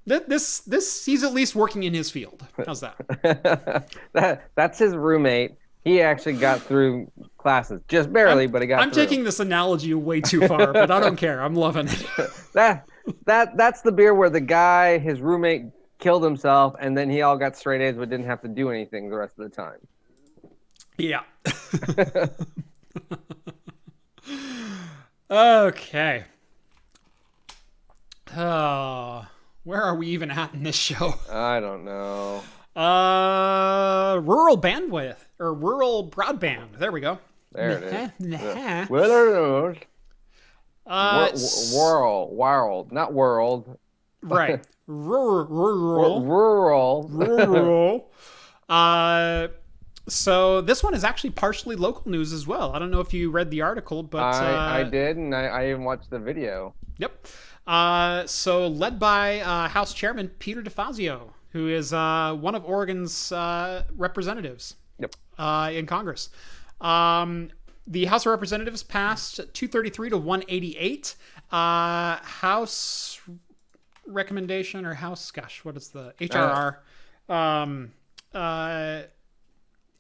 This he's at least working in his field. How's that? That's his roommate. He actually got through classes just barely, but he got. I'm taking this analogy way too far, but I don't care. I'm loving it. That's the beer where the guy, his roommate, killed himself, and then he all got straight A's but didn't have to do anything the rest of the time. Yeah. Okay. Where are we even at in this show? I don't know. Rural bandwidth or rural broadband. There we go. There it is. Nah. What are those? World, not world. Right. Rural. Rural. So this one is actually partially local news as well. I don't know if you read the article, but I did, and I even watched the video. Yep. So led by House Chairman Peter DeFazio, who is one of Oregon's representatives. Yep. In Congress. The House of Representatives passed 233 to 188. House recommendation or House, what is the HRR?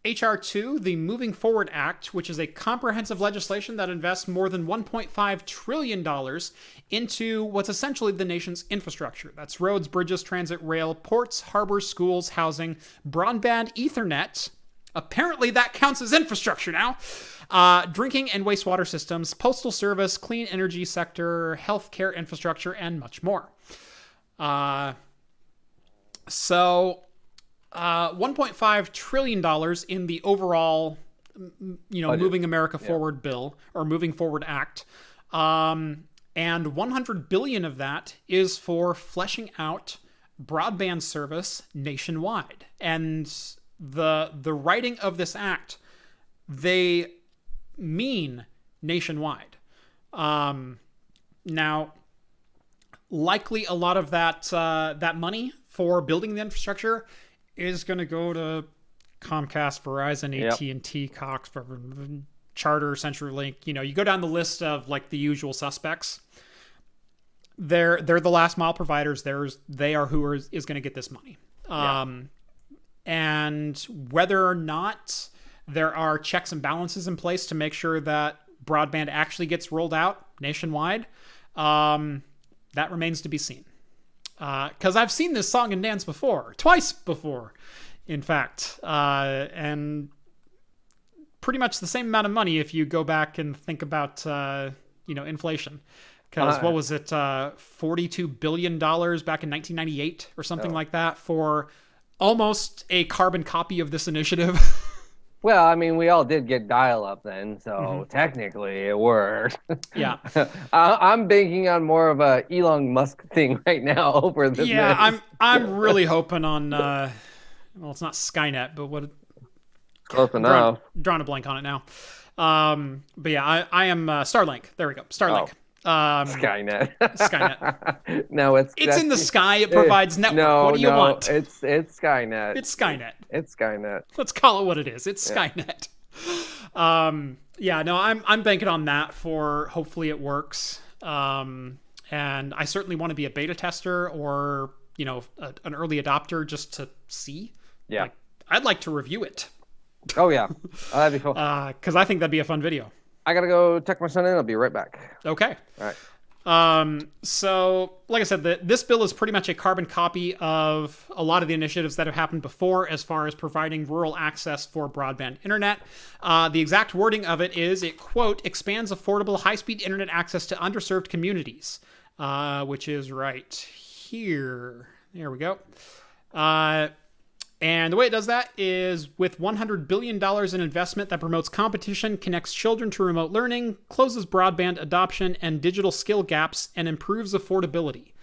HR2, the Moving Forward Act, which is a comprehensive legislation that invests more than $1.5 trillion into what's essentially the nation's infrastructure. That's roads, bridges, transit, rail, ports, harbors, schools, housing, broadband, Ethernet. Apparently that counts as infrastructure now. Drinking and wastewater systems, postal service, clean energy sector, healthcare infrastructure, and much more. $1.5 trillion in the overall, Moving America Forward bill or Moving Forward Act. And 100 billion of that is for fleshing out broadband service nationwide. And the writing of this act, they mean nationwide. Now, likely a lot of that money for building the infrastructure is going to go to Comcast, Verizon, AT&T, Cox, Charter, CenturyLink. You go down the list of like the usual suspects. They're the last mile providers. They are who is going to get this money. And whether or not there are checks and balances in place to make sure that broadband actually gets rolled out nationwide. That remains to be seen. Because I've seen this song and dance before, twice before, in fact, and pretty much the same amount of money if you go back and think about, inflation. Because what was it, $42 billion back in 1998 or something like that for almost a carbon copy of this initiative. Well, I mean, we all did get dial-up then, so technically it worked. Yeah. I'm banking on more of a Elon Musk thing right now over this. Yeah, I'm really hoping on, well, it's not Skynet, but what? Close enough. Drawing a blank on it now. But yeah, I am Starlink. There we go. Starlink. Skynet. Skynet. No, it's in the sky. It provides network. No, what do you want? It's Skynet. It's Skynet. It's Skynet. Let's call it what it is. It's Skynet. I'm banking on that for hopefully it works. And I certainly want to be a beta tester or an early adopter just to see. Yeah. I'd like to review it. Oh yeah, that'd be cool. Because I think that'd be a fun video. I gotta go tuck my son in. I'll be right back. Okay. All right. So, like I said, this bill is pretty much a carbon copy of a lot of the initiatives that have happened before as far as providing rural access for broadband internet. The exact wording of it is, it, quote, expands affordable high-speed internet access to underserved communities, which is right here. There we go. And the way it does that is with $100 billion in investment that promotes competition, connects children to remote learning, closes broadband adoption and digital skill gaps, and improves affordability.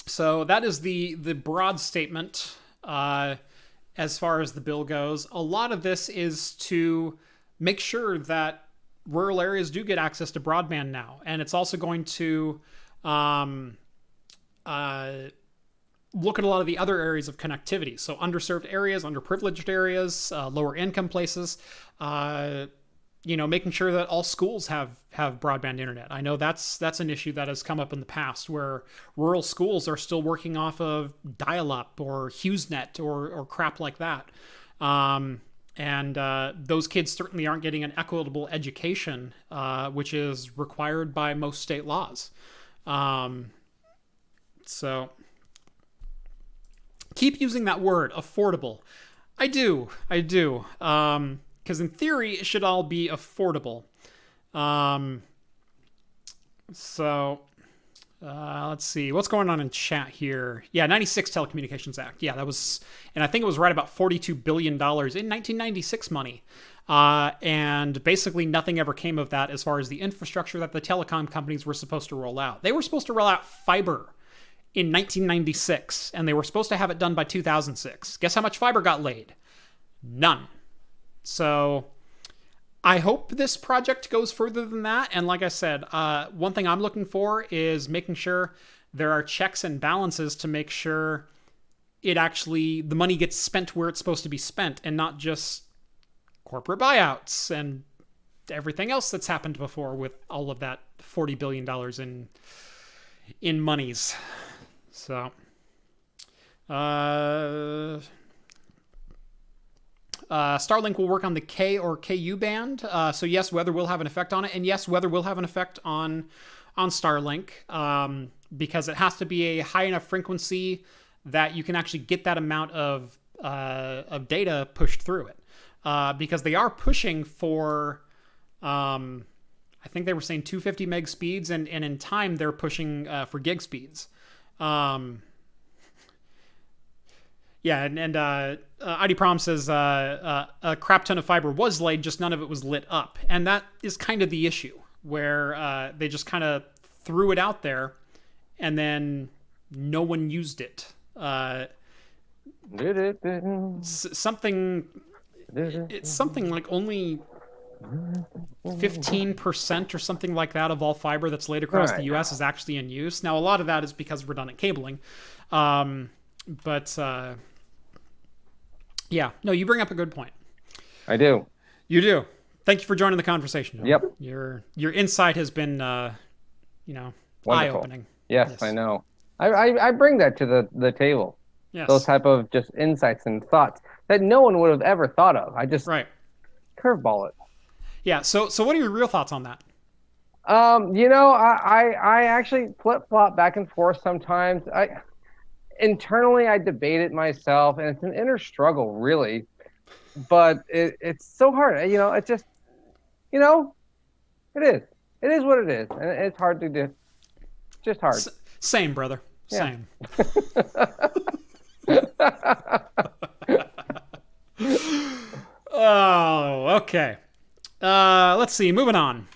So that is the broad statement as far as the bill goes. A lot of this is to make sure that rural areas do get access to broadband now. And it's also going to look at a lot of the other areas of connectivity. So underserved areas, underprivileged areas, lower income places, making sure that all schools have broadband internet. I know that's an issue that has come up in the past where rural schools are still working off of dial-up or HughesNet or crap like that. And those kids certainly aren't getting an equitable education, which is required by most state laws. So keep using that word, affordable. I do. Because in theory, it should all be affordable. Let's see. What's going on in chat here? Yeah, 96 Telecommunications Act. Yeah, that was, and I think it was right about $42 billion in 1996 money. And basically nothing ever came of that as far as the infrastructure that the telecom companies were supposed to roll out. They were supposed to roll out fiber in 1996, and they were supposed to have it done by 2006. Guess how much fiber got laid? None. So I hope this project goes further than that. And like I said, one thing I'm looking for is making sure there are checks and balances to make sure the money gets spent where it's supposed to be spent and not just corporate buyouts and everything else that's happened before with all of that $40 billion in monies. So, Starlink will work on the K or KU band. So yes, weather will have an effect on it. And yes, weather will have an effect on Starlink, because it has to be a high enough frequency that you can actually get that amount of data pushed through it. Because they are pushing for, I think they were saying 250 meg speeds, and in time they're pushing for gig speeds. ID Prom says a crap ton of fiber was laid, just none of it was lit up. And that is kind of the issue, where they just kind of threw it out there and then no one used it. It's something like only 15% or something like that of all fiber that's laid across the U.S. is actually in use. Now, a lot of that is because of redundant cabling. Yeah, no, you bring up a good point. I do. You do. Thank you for joining the conversation, Joe. Yep. Your insight has been, eye-opening. Yes, I know. I bring that to the table. Yes. Those type of just insights and thoughts that no one would have ever thought of. I just Right. curveball it. Yeah. So what are your real thoughts on that? I actually flip flop back and forth sometimes. Internally I debate it myself, and it's an inner struggle, really. But it's so hard. It just, it is. It is what it is, and it's hard to do. Just hard. Same, brother. Yeah. Same. Oh, okay. Let's see. Moving on.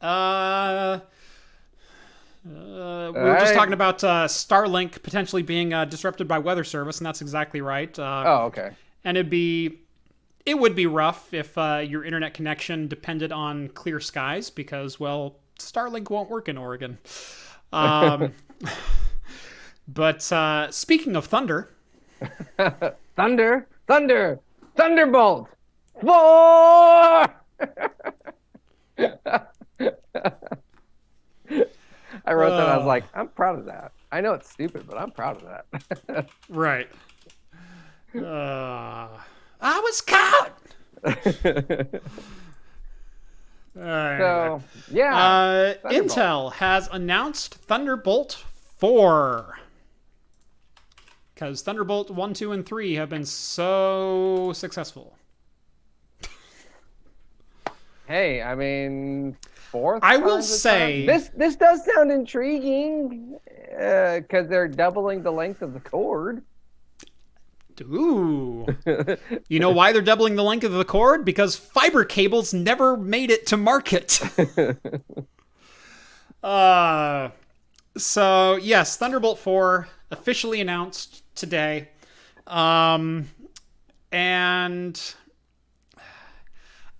We were just talking about Starlink potentially being disrupted by weather service, and that's exactly right. Okay. And it would be rough if your internet connection depended on clear skies because, well, Starlink won't work in Oregon. But speaking of thunder. Thunderbolt 4! I wrote that. I was like, I'm proud of that. I know it's stupid, but I'm proud of that. Right. I was caught. So, yeah. Intel has announced Thunderbolt 4. Because Thunderbolt 1, 2, and 3 have been so successful. Hey, I mean, fourth. I will say this does sound intriguing because they're doubling the length of the cord. Ooh. You know why they're doubling the length of the cord? Because fiber cables never made it to market. So, yes, Thunderbolt 4 officially announced today. And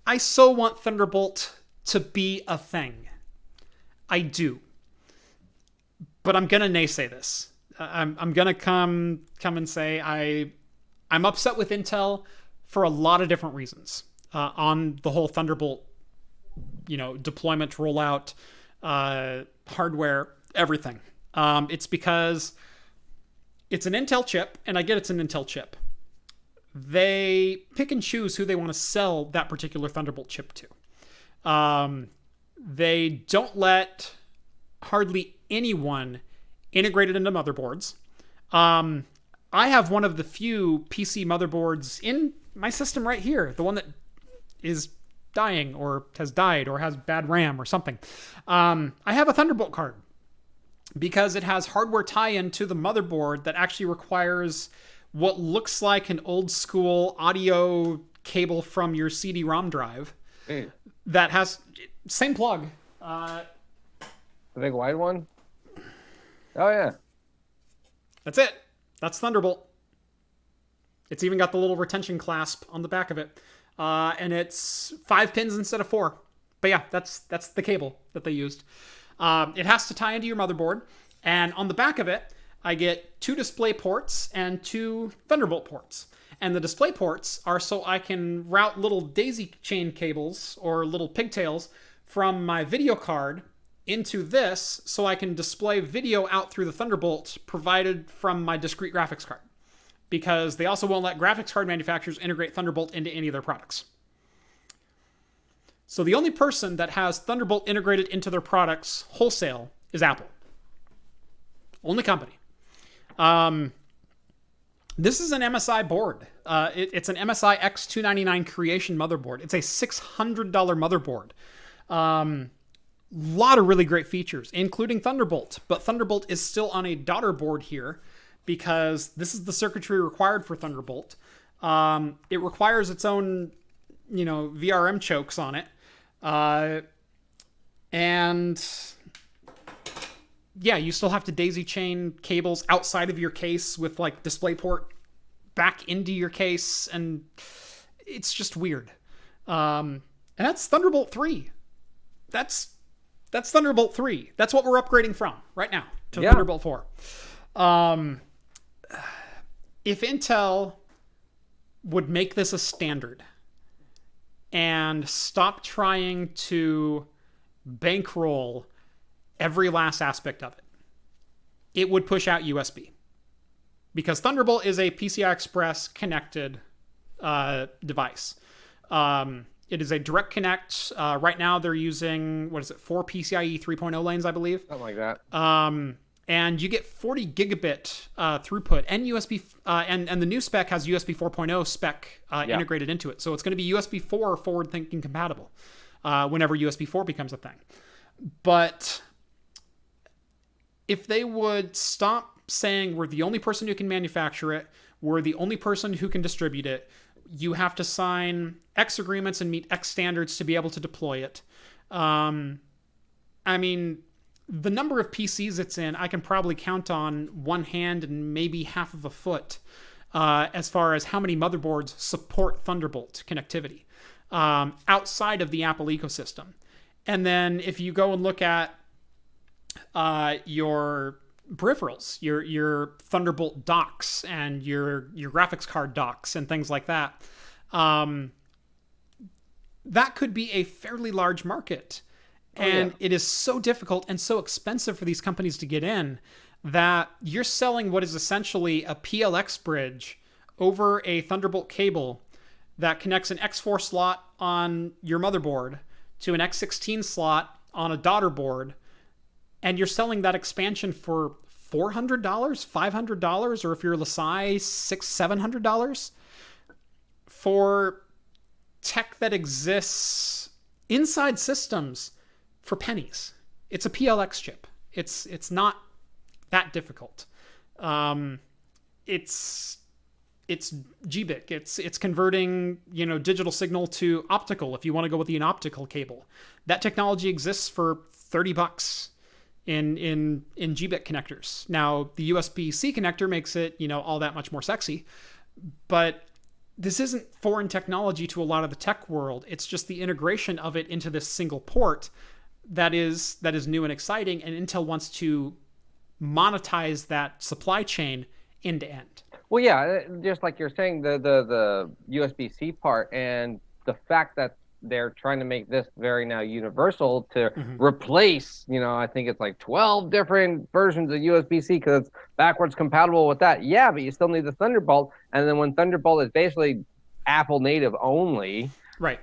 I so want Thunderbolt to be a thing. I do. But I'm going to naysay this. I'm going to come and say I'm upset with Intel for a lot of different reasons on the whole Thunderbolt, deployment, rollout, hardware, everything. It's because it's an Intel chip, and I get it's an Intel chip. They pick and choose who they want to sell that particular Thunderbolt chip to. They don't let hardly anyone integrate it into motherboards. I have one of the few PC motherboards in my system right here, the one that is dying or has died or has bad RAM or something. I have a Thunderbolt card because it has hardware tie-in to the motherboard that actually requires what looks like an old school audio cable from your CD-ROM drive that has same plug. The big wide one? Oh, yeah. That's it. That's Thunderbolt. It's even got the little retention clasp on the back of it. And it's 5 pins instead of 4. But yeah, that's the cable that they used. It has to tie into your motherboard. And on the back of it, I get 2 display ports and 2 Thunderbolt ports. And the display ports are so I can route little daisy chain cables or little pigtails from my video card into this so I can display video out through the Thunderbolt provided from my discrete graphics card. Because they also won't let graphics card manufacturers integrate Thunderbolt into any of their products. So the only person that has Thunderbolt integrated into their products wholesale is Apple. Only company. This is an MSI board. It's an MSI X299 Creation motherboard. It's a $600 motherboard. Lot of really great features, including Thunderbolt. But Thunderbolt is still on a daughter board here because this is the circuitry required for Thunderbolt. It requires its own, VRM chokes on it. And yeah, you still have to daisy chain cables outside of your case with like DisplayPort back into your case, and it's just weird. And that's Thunderbolt 3. That's Thunderbolt 3. That's what we're upgrading from right now to Thunderbolt 4. If Intel would make this a standard and stop trying to bankroll every last aspect of it, it would push out USB. because Thunderbolt is a PCI Express connected device. It is a direct connect. Right now they're using, 4 PCIe 3.0 lanes, I believe. Something like that. And you get 40 gigabit throughput, and USB, and the new spec has USB 4.0 spec integrated into it. So it's going to be USB 4 forward-thinking compatible whenever USB 4 becomes a thing. But if they would stop saying we're the only person who can manufacture it, we're the only person who can distribute it, you have to sign X agreements and meet X standards to be able to deploy it. I mean, the number of PCs it's in, I can probably count on one hand and maybe half of a foot as far as how many motherboards support Thunderbolt connectivity outside of the Apple ecosystem. And then if you go and look at your peripherals, your Thunderbolt docks and your graphics card docks and things like that, that could be a fairly large market. And it is so difficult and so expensive for these companies to get in that you're selling what is essentially a PLX bridge over a Thunderbolt cable that connects an X4 slot on your motherboard to an X16 slot on a daughter board. And you're selling that expansion for $400, $500, or if you're Lasai, $600, $700 for tech that exists inside systems for pennies. It's a PLX chip. It's not that difficult. It's GBIC. It's converting, digital signal to optical if you want to go with an optical cable. That technology exists for $30 in GBIC connectors. Now, the USB-C connector makes it, all that much more sexy, but this isn't foreign technology to a lot of the tech world. It's just the integration of it into this single port that is new and exciting, and Intel wants to monetize that supply chain end to end. Well, yeah, just like you're saying, the USB-C part and the fact that they're trying to make this very now universal to replace, I think it's like 12 different versions of USB-C because it's backwards compatible with that. Yeah, but you still need the Thunderbolt. And then when Thunderbolt is basically Apple native only, right?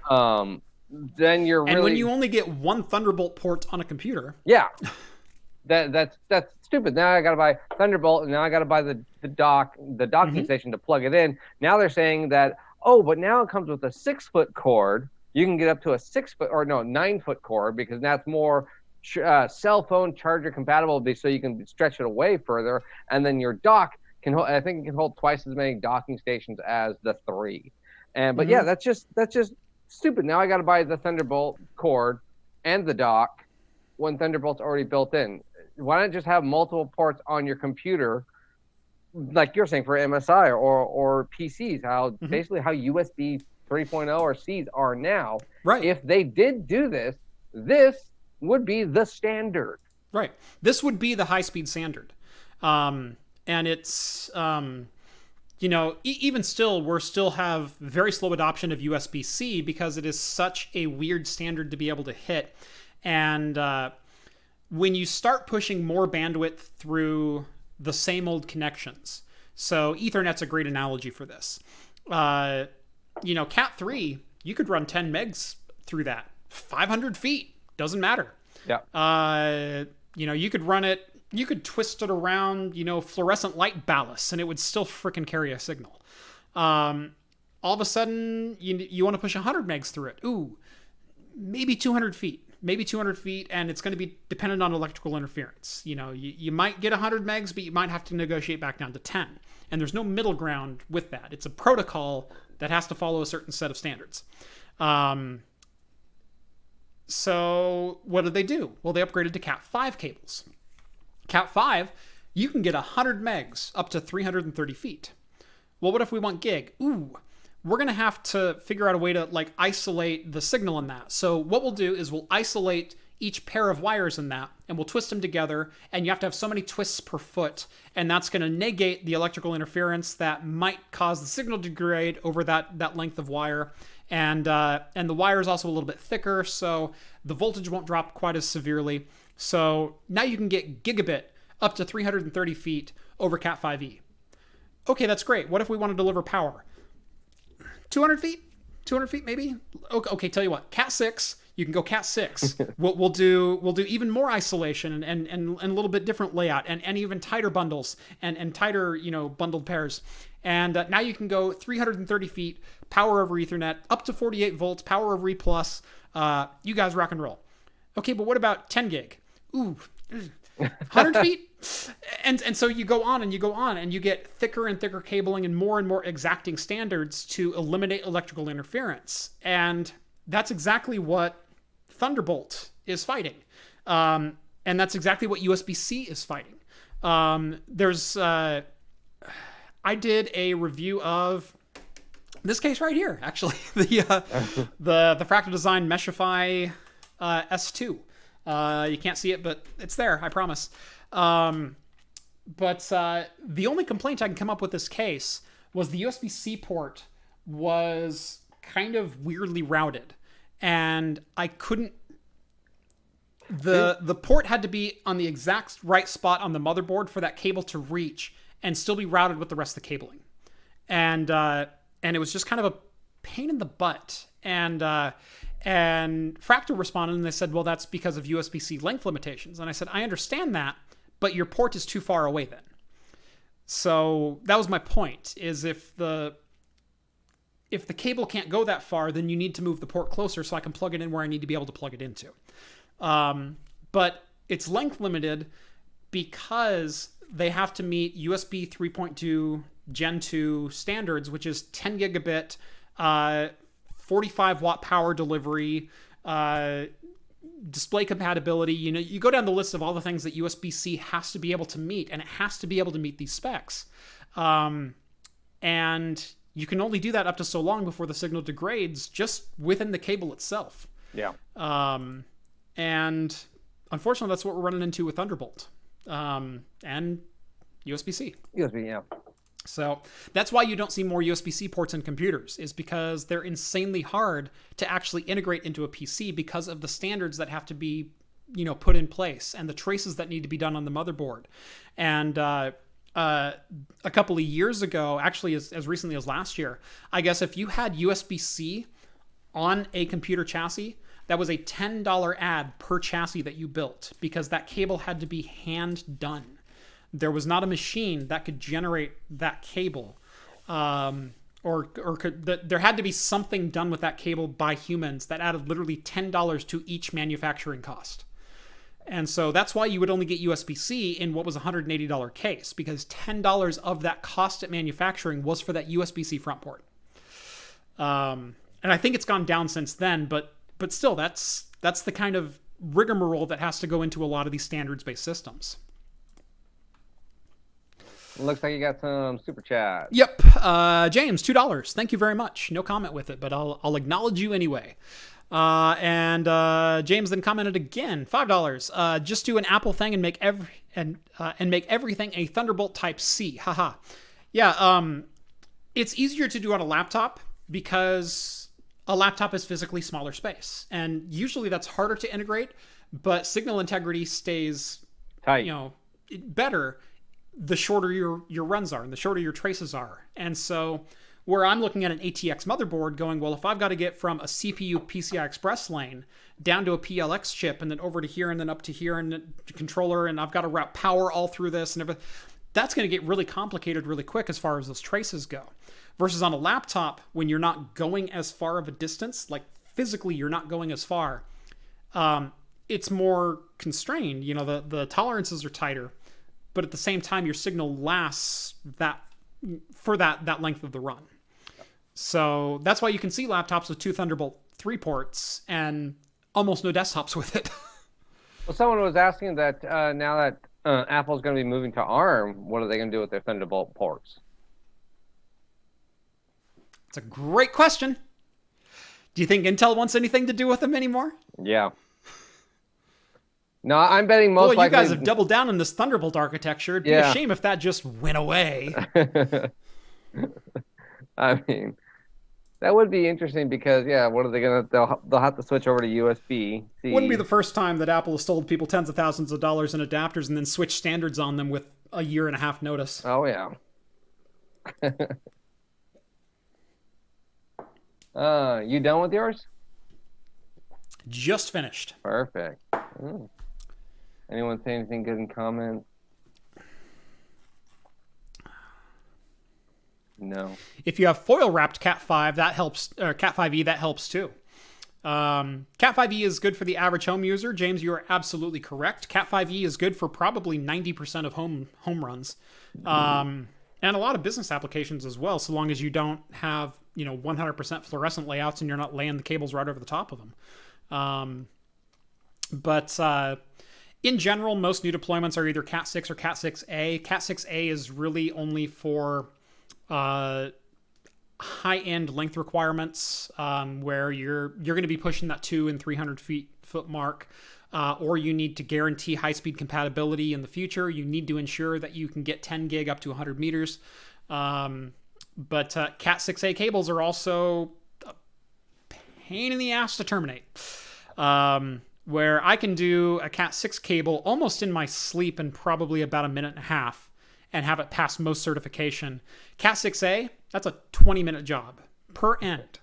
Then you're really... And when you only get one Thunderbolt port on a computer. Yeah. That's stupid. Now I got to buy Thunderbolt, and now I got to buy the docking station to plug it in. Now they're saying that, but now it comes with a 6-foot cord. You can get up to a 9-foot cord because that's more cell phone charger compatible, so you can stretch it away further. And then your dock can hold, I think it can hold twice as many docking stations as the 3. But yeah, that's just stupid. Now I got to buy the Thunderbolt cord and the dock when Thunderbolt's already built in. Why not just have multiple ports on your computer, like you're saying for MSI or PCs? Basically how USB 3.0 or Cs are now. Right. If they did do this, this would be the standard. Right. This would be the high-speed standard. And it's, even still, we're still have very slow adoption of USB-C because it is such a weird standard to be able to hit. And when you start pushing more bandwidth through the same old connections, so Ethernet's a great analogy for this. Cat 3, you could run 10 megs through that. 500 feet, doesn't matter. Yeah. You could run it, you could twist it around, fluorescent light ballasts, and it would still frickin' carry a signal. All of a sudden, you want to push 100 megs through it. Ooh, maybe 200 feet. And it's going to be dependent on electrical interference. You might get 100 megs, but you might have to negotiate back down to 10. And there's no middle ground with that. It's a protocol that has to follow a certain set of standards. So what did they do? Well, they upgraded to Cat 5 cables. Cat 5, you can get 100 megs up to 330 feet. Well, what if we want gig? Ooh, we're going to have to figure out a way to isolate the signal in that. So what we'll do is we'll isolate each pair of wires in that, and we'll twist them together, and you have to have so many twists per foot, and that's going to negate the electrical interference that might cause the signal to degrade over that length of wire. And the wire is also a little bit thicker, so the voltage won't drop quite as severely. So now you can get gigabit up to 330 feet over Cat 5e. Okay, that's great. What if we want to deliver power? 200 feet? 200 feet maybe? Okay, tell you what. Cat 6, you can go Cat 6. we'll do even more isolation and a little bit different layout and even tighter bundles and tighter, bundled pairs. And now you can go 330 feet, power over Ethernet, up to 48 volts, power over E+. You guys rock and roll. Okay, but what about 10 gig? Ooh, 100 feet? And so you go on and you get thicker and thicker cabling and more exacting standards to eliminate electrical interference. And that's exactly what Thunderbolt is fighting. And that's exactly what USB-C is fighting. I did a review of this case right here, actually, the Fractal Design Meshify S2. You can't see it, but it's there, I promise. But the only complaint I can come up with this case was the USB-C port was kind of weirdly routed, and I couldn't. The port had to be on the exact right spot on the motherboard for that cable to reach and still be routed with the rest of the cabling, and it was just kind of a pain in the butt. And Fractal responded and they said, well, that's because of USB-C length limitations. And I said, I understand that, but your port is too far away then. So that was my point, is if the cable can't go that far, then you need to move the port closer so I can plug it in where I need to be able to plug it into. But it's length limited because they have to meet USB 3.2 Gen 2 standards, which is 10 gigabit, 45 watt power delivery, display compatibility. You go down the list of all the things that USB-C has to be able to meet, and it has to be able to meet these specs. And you can only do that up to so long before the signal degrades just within the cable itself. Yeah. And unfortunately, that's what we're running into with Thunderbolt and USB-C. USB, yeah. So that's why you don't see more USB-C ports in computers, is because they're insanely hard to actually integrate into a PC because of the standards that have to be, put in place and the traces that need to be done on the motherboard. And a couple of years ago, actually as recently as last year, I guess if you had USB-C on a computer chassis, that was a $10 ad per chassis that you built, because that cable had to be hand done. There was not a machine that could generate that cable, there had to be something done with that cable by humans that added literally $10 to each manufacturing cost. And so that's why you would only get USB-C in what was a $180 case, because $10 of that cost at manufacturing was for that USB-C front port. And I think it's gone down since then, but still, that's the kind of rigmarole that has to go into a lot of these standards-based systems. Looks like you got some super chat. Yep. James, $2. Thank you very much. No comment with it, but I'll acknowledge you anyway. And James then commented again, $5. Just do an Apple thing and make everything a Thunderbolt Type C. Haha. Yeah. It's easier to do on a laptop because a laptop is physically smaller space, and usually that's harder to integrate. But signal integrity stays tight. Better the shorter your runs are and the shorter your traces are. And so where I'm looking at an ATX motherboard going, well, if I've got to get from a CPU PCI Express lane down to a PLX chip and then over to here and then up to here and the controller, and I've got to route power all through this and everything, that's going to get really complicated really quick as far as those traces go. Versus on a laptop, when you're not going as far of a distance, like physically you're not going as far, it's more constrained. The tolerances are tighter, but at the same time, your signal lasts that length of the run. So that's why you can see laptops with 2 Thunderbolt 3 ports and almost no desktops with it. Well, someone was asking that now that Apple's going to be moving to ARM, what are they going to do with their Thunderbolt ports? It's a great question. Do you think Intel wants anything to do with them anymore? Yeah. No, I'm betting most likely... Well, you guys have doubled down on this Thunderbolt architecture. It'd be a shame if that just went away. I mean, that would be interesting because, what are they going to... They'll have to switch over to USB-C. Wouldn't be the first time that Apple has sold people tens of thousands of dollars in adapters and then switched standards on them with a year and a half notice. Oh, yeah. You done with yours? Just finished. Perfect. Ooh. Anyone say anything good in comments? No. If you have foil wrapped Cat 5, that helps. Or Cat 5e, that helps too. Cat 5e is good for the average home user. James, you are absolutely correct. Cat 5e is good for probably 90% of home runs, and a lot of business applications as well. So long as you don't have 100% fluorescent layouts and you're not laying the cables right over the top of them. But in general, most new deployments are either Cat 6 or Cat 6a. Cat 6a is really only for high-end length requirements, where you're going to be pushing that 200 and 300 foot mark, or you need to guarantee high-speed compatibility in the future. You need to ensure that you can get 10 gig up to 100 meters. But Cat 6a cables are also a pain in the ass to terminate. Where I can do a Cat 6 cable almost in my sleep in probably about a minute and a half and have it pass most certification. Cat 6a, that's a 20-minute job per end.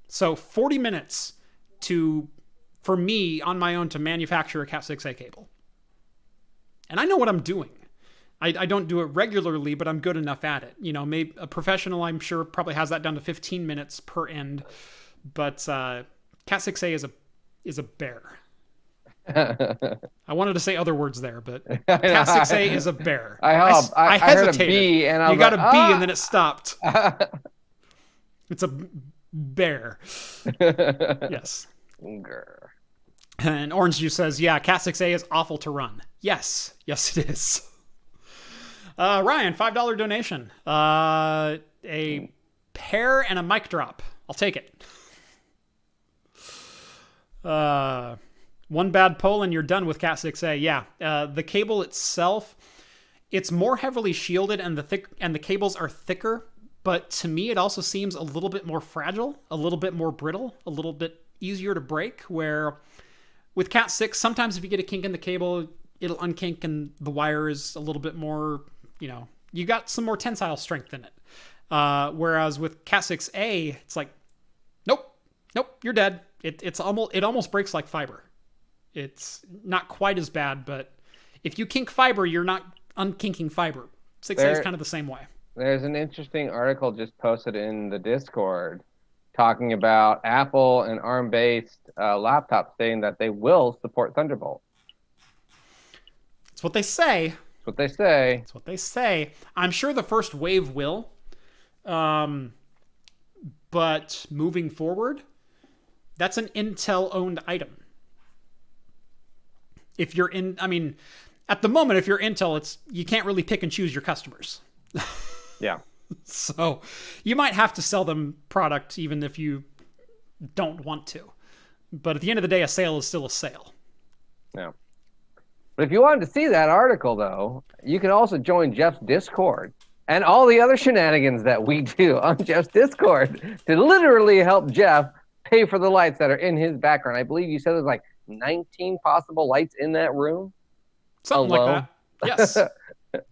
So 40 minutes for me on my own to manufacture a Cat 6a cable. And I know what I'm doing. I don't do it regularly, but I'm good enough at it. Maybe a professional, I'm sure, probably has that down to 15 minutes per end. But Cat 6a is a bear. I wanted to say other words there, but Cat 6a is a bear. I hesitated. I heard a B, and I you got like, a B, and then it stopped. It's a bear. Yes. Grr. And Orange Juice says, yeah, Cat 6a is awful to run. Yes, it is. Ryan, $5 donation. A pair and a mic drop. I'll take it. One bad pull and you're done with Cat 6a. Yeah, the cable itself, it's more heavily shielded and the cables are thicker, but to me it also seems a little bit more fragile, a little bit more brittle, a little bit easier to break, where with Cat 6, sometimes if you get a kink in the cable, it'll unkink and the wire is a little bit more, you got some more tensile strength in it. Whereas with Cat 6a, it's like, nope, you're dead. It almost breaks like fiber. It's not quite as bad, but if you kink fiber, you're not unkinking fiber. 6A is kind of the same way. There's an interesting article just posted in the Discord talking about Apple and ARM-based laptops saying that they will support Thunderbolt. It's what they say. It's what they say. It's what they say. I'm sure the first wave will. But moving forward, that's an Intel-owned item. At the moment, if you're Intel, you can't really pick and choose your customers. Yeah. So you might have to sell them product even if you don't want to. But at the end of the day, a sale is still a sale. Yeah. But if you wanted to see that article, though, you can also join Jeff's Discord and all the other shenanigans that we do on Jeff's Discord to literally help Jeff pay for the lights that are in his background. I believe you said there's like 19 possible lights in that room. Something alone. Like that. Yes.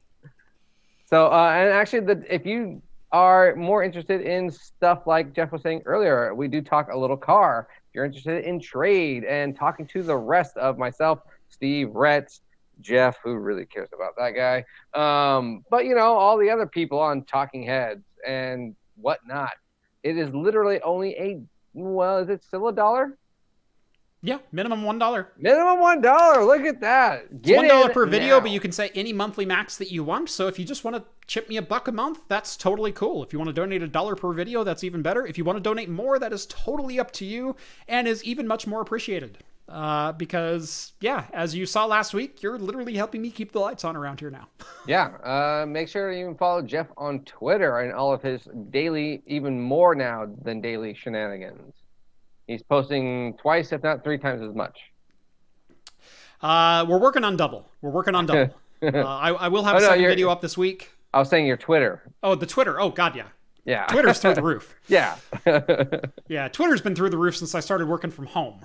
So, and actually, if you are more interested in stuff like Jeff was saying earlier, we do talk a little car. If you're interested in trade and talking to the rest of myself, Steve, Rhett, Jeff, who really cares about that guy, but all the other people on Talking Heads and whatnot, it is literally only is it still $1? Yeah, minimum $1. Minimum $1. Look at that. Get it's $1 per video, now. But you can say any monthly max that you want. So if you just want to chip me $1 a month, that's totally cool. If you want to donate $1 per video, that's even better. If you want to donate more, that is totally up to you and is even much more appreciated. Because as you saw last week, you're literally helping me keep the lights on around here now. Yeah. Make sure to even follow Jeff on Twitter and all of his daily, even more now than daily shenanigans. He's posting twice, if not 3 times as much. We're working on double. I will have a second video up this week. I was saying your Twitter. Oh, the Twitter. Oh, God, yeah. Yeah. Twitter's through the roof. Yeah. Yeah, Twitter's been through the roof since I started working from home.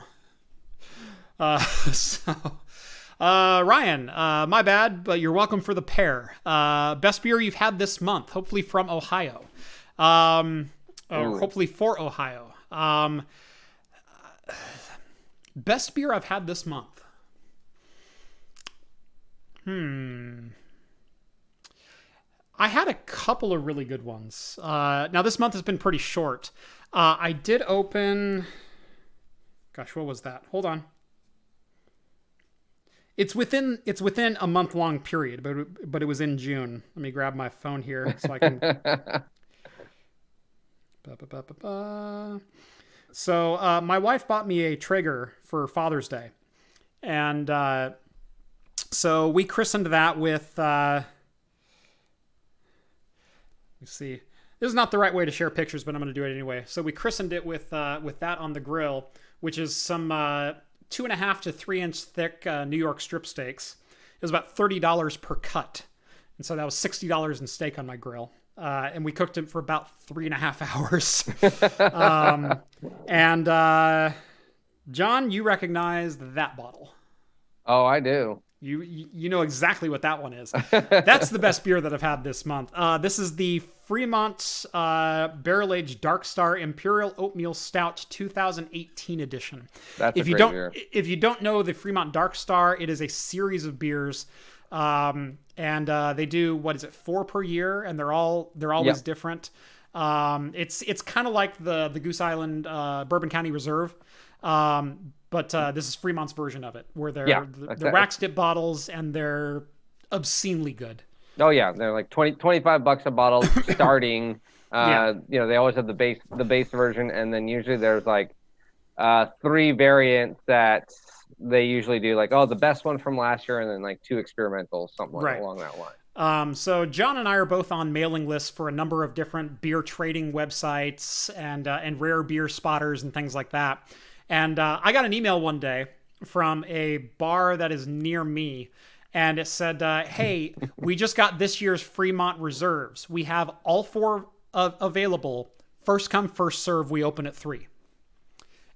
Ryan, my bad, but you're welcome for the pair. Best beer you've had this month, hopefully from Ohio. Or hopefully for Ohio. Best beer I've had this month. I had a couple of really good ones. Now this month has been pretty short. I did open... Gosh, what was that? Hold on. It's within a month-long period, but it was in June. Let me grab my phone here so I can... So my wife bought me a Traeger for Father's Day. And so we christened that with... let's see. This is not the right way to share pictures, but I'm going to do it anyway. So we christened it with that on the grill, which is some 2.5 to 3 inch thick New York strip steaks. It was about $30 per cut. And so that was $60 in steak on my grill. And we cooked it for about 3.5 hours. And John, you recognize that bottle. Oh, I do. You know exactly what that one is. That's the best beer that I've had this month. This is the Fremont Barrel Aged Dark Star Imperial Oatmeal Stout 2018 edition. That's a great beer. If you don't know the Fremont Dark Star, it is a series of beers, and they do 4 per year, and they're always different. It's kind of like the Goose Island Bourbon County Reserve. But this is Fremont's version of it, where they're wax dip bottles and they're obscenely good. Oh yeah, they're like $25 a bottle starting. They always have the base version, and then usually there's like 3 variants that they usually do, like the best one from last year, and then like 2 experimentals, something along that line. So John and I are both on mailing lists for a number of different beer trading websites and rare beer spotters and things like that. And I got an email one day from a bar that is near me, and it said, hey, we just got this year's Fremont Reserves. We have all 4 available. First come, first serve. We open at 3.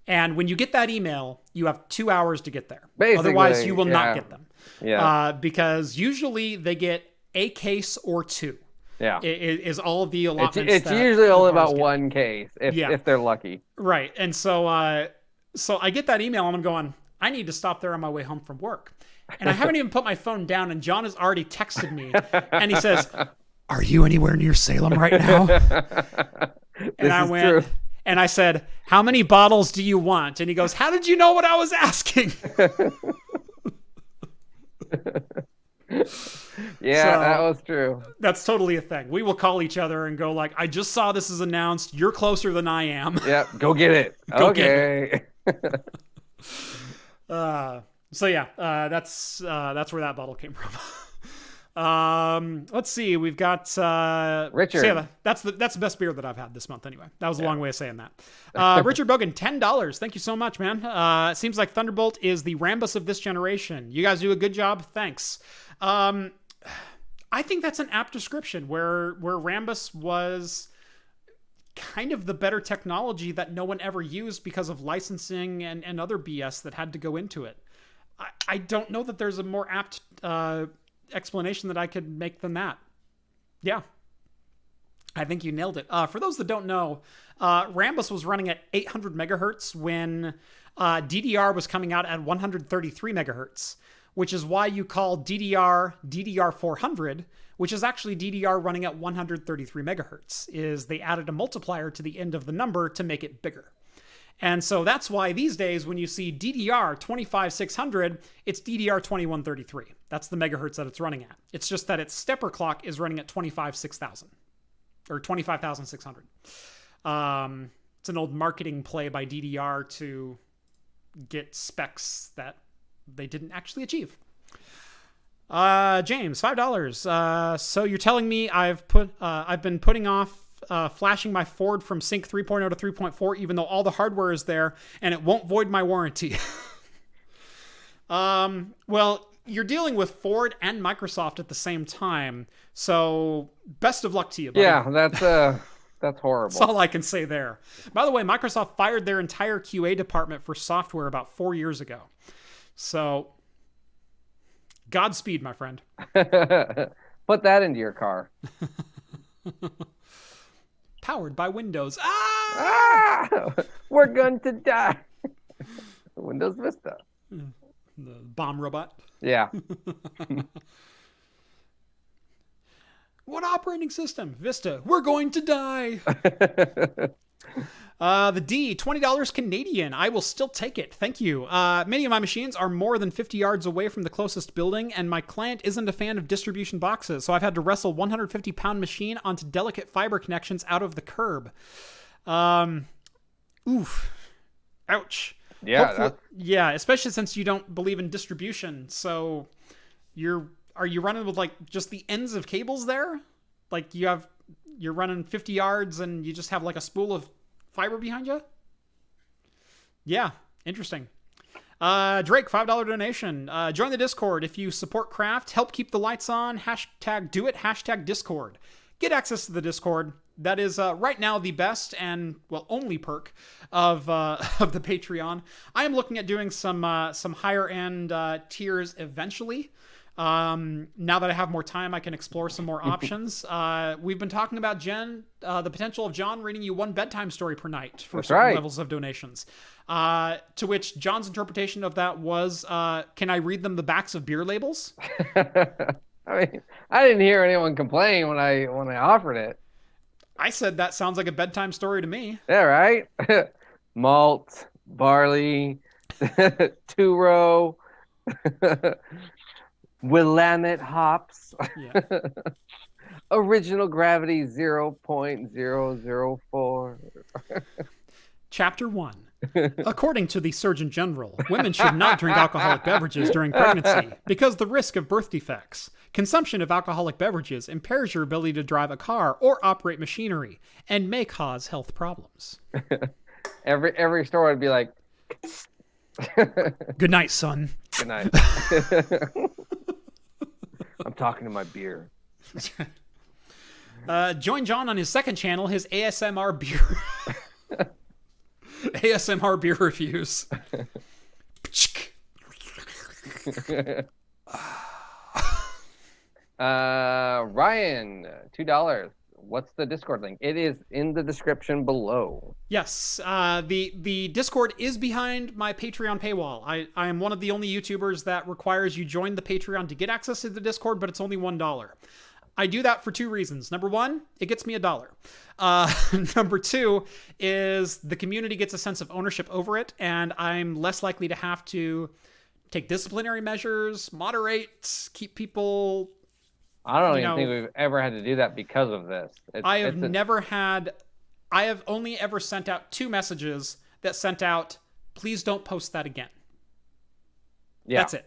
And when you get that email, you have 2 hours to get there. Basically, otherwise, you will not get them. Yeah. Because usually they get a case or 2. Yeah. Is all of the allotments. It's usually only about 1 case if they're lucky. Right. And so I get that email and I'm going, I need to stop there on my way home from work. And I haven't even put my phone down, and John has already texted me and he says, are you anywhere near Salem right now? And I went, true. And I said, how many bottles do you want? And he goes, how did you know what I was asking? Yeah, that was true. That's totally a thing. We will call each other and go like, I just saw this is announced. You're closer than I am. Yep, go get it. Okay. So yeah, that's where that bottle came from. Let's see. We've got Richard. So yeah, that's the best beer that I've had this month. Anyway, that was a long way of saying that. Richard Bogan, $10. Thank you so much, man. It seems like Thunderbolt is the Rambus of this generation. You guys do a good job. Thanks. I think that's an apt description where Rambus was kind of the better technology that no one ever used because of licensing and other BS that had to go into it. I don't know that there's a more apt explanation that I could make than that. Yeah. I think you nailed it. For those that don't know, Rambus was running at 800 megahertz when DDR was coming out at 133 megahertz, which is why you call DDR DDR400, which is actually DDR running at 133 megahertz, is they added a multiplier to the end of the number to make it bigger. And so that's why these days when you see DDR 25600, it's DDR 2133. That's the megahertz that it's running at. It's just that its stepper clock is running at 25,600 or 25,600. It's an old marketing play by DDR to get specs that they didn't actually achieve. James, $5. So you're telling me I've been putting off flashing my Ford from Sync 3.0 to 3.4, even though all the hardware is there, and it won't void my warranty. Well, you're dealing with Ford and Microsoft at the same time, so best of luck to you, buddy. Yeah, that's horrible. That's all I can say there. By the way, Microsoft fired their entire QA department for software about 4 years ago. So Godspeed, my friend. Put that into your car. Powered by Windows. We're going to die. Windows Vista. The bomb robot. Yeah. What operating system? Vista. We're going to die. The D, $20 Canadian. I will still take it. Thank you. Many of my machines are more than 50 yards away from the closest building, and my client isn't a fan of distribution boxes, so I've had to wrestle 150-pound machine onto delicate fiber connections out of the curb. Oof. Ouch. Yeah. Yeah, especially since you don't believe in distribution. So are you running with like just the ends of cables there? Like you're running 50 yards and you just have like a spool of fiber behind you? Yeah, interesting. Drake, $5 donation. Join the Discord if you support craft. Help keep the lights on. #do it. #Discord. Get access to the Discord. That is right now the best and, well, only perk of the Patreon. I am looking at doing some higher end tiers eventually. Now that I have more time, I can explore some more options. We've been talking about the potential of John reading you one bedtime story per night for certain levels of donations. To which John's interpretation of that was, can I read them the backs of beer labels? I mean, I didn't hear anyone complain when I offered it. I said that sounds like a bedtime story to me. Yeah, right? Malt, barley, two-row, Willamette hops, Yeah. original gravity 0.004. Chapter 1. According to the Surgeon General, women should not drink alcoholic beverages during pregnancy because the risk of birth defects. Consumption of alcoholic beverages impairs your ability to drive a car or operate machinery and may cause health problems. Every store would be like, good night, son. Good night. I'm talking to my beer. Join John on his second channel, his ASMR beer. ASMR beer reviews. Ryan, $2. What's the Discord link? It is in the description below. Yes, the Discord is behind my Patreon paywall. I am one of the only YouTubers that requires you join the Patreon to get access to the Discord, but it's only $1. I do that for two reasons. Number one, it gets me $1. Number two is the community gets a sense of ownership over it, and I'm less likely to have to take disciplinary measures, moderate, keep people... I don't even think we've ever had to do that because of this. I have only ever sent out 2 messages that sent out, please don't post that again. Yeah. That's it.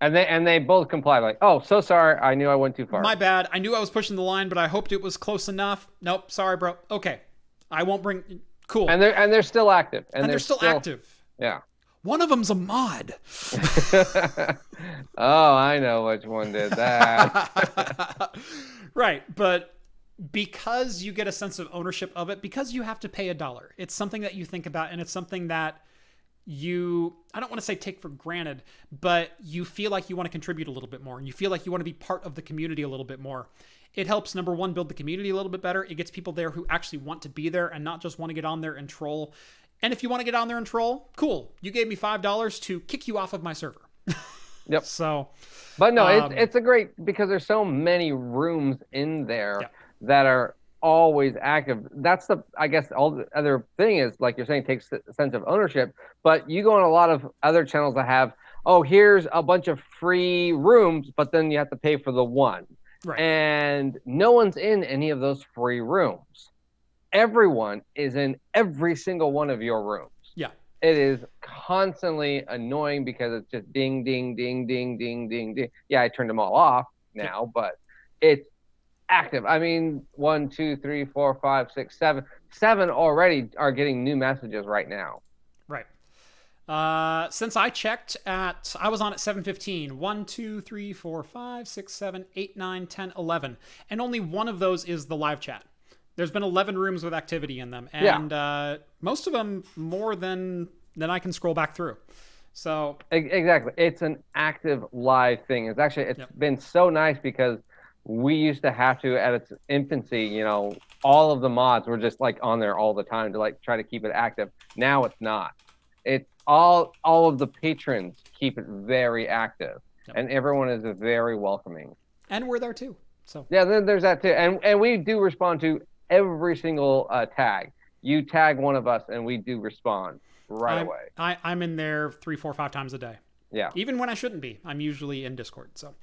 And they both complied, like, oh, so sorry, I knew I went too far. My bad. I knew I was pushing the line, but I hoped it was close enough. Nope, sorry, bro. Okay. I won't bring... Cool. And they're still active. And they're still active. Yeah. One of them's a mod. Oh, I know which one did that. Right, but because you get a sense of ownership of it, because you have to pay $1, it's something that you think about, and it's something that you, I don't want to say take for granted, but you feel like you want to contribute a little bit more, and you feel like you want to be part of the community a little bit more. It helps, number one, build the community a little bit better. It gets people there who actually want to be there and not just want to get on there and troll. And if you want to get on there and troll, cool. You gave me $5 to kick you off of my server. Yep. So, but no, it's a great, because there's so many rooms in there that are always active. That's the, I guess, all the other thing is, like you're saying, takes a sense of ownership. But you go on a lot of other channels that have, oh, here's a bunch of free rooms, but then you have to pay for the one. Right. And no one's in any of those free rooms. Everyone is in every single one of your rooms. Yeah. It is constantly annoying because it's just ding, ding, ding, ding, ding, ding, ding. Yeah, I turned them all off now, but it's active. I mean, 1, 2, 3, 4, 5, 6, 7. 7 already are getting new messages right now. Right. Since I checked I was on at 7:15. 1, 2, 3, 4, 5, 6, 7, 8, 9, 10, 11. And only one of those is the live chat. There's been 11 rooms with activity in them, and most of them more than I can scroll back through. So Exactly. It's an active live thing. It's been so nice because we used to have to, at its infancy, you know, all of the mods were just like on there all the time to like try to keep it active. Now it's not. It's all of the patrons keep it very active, and everyone is very welcoming. And we're there too. So yeah, then there's that too, and we do respond to every single tag. You tag one of us, and we do respond right away. I'm in there 3, 4, 5 times a day. Yeah. Even when I shouldn't be, I'm usually in Discord. So,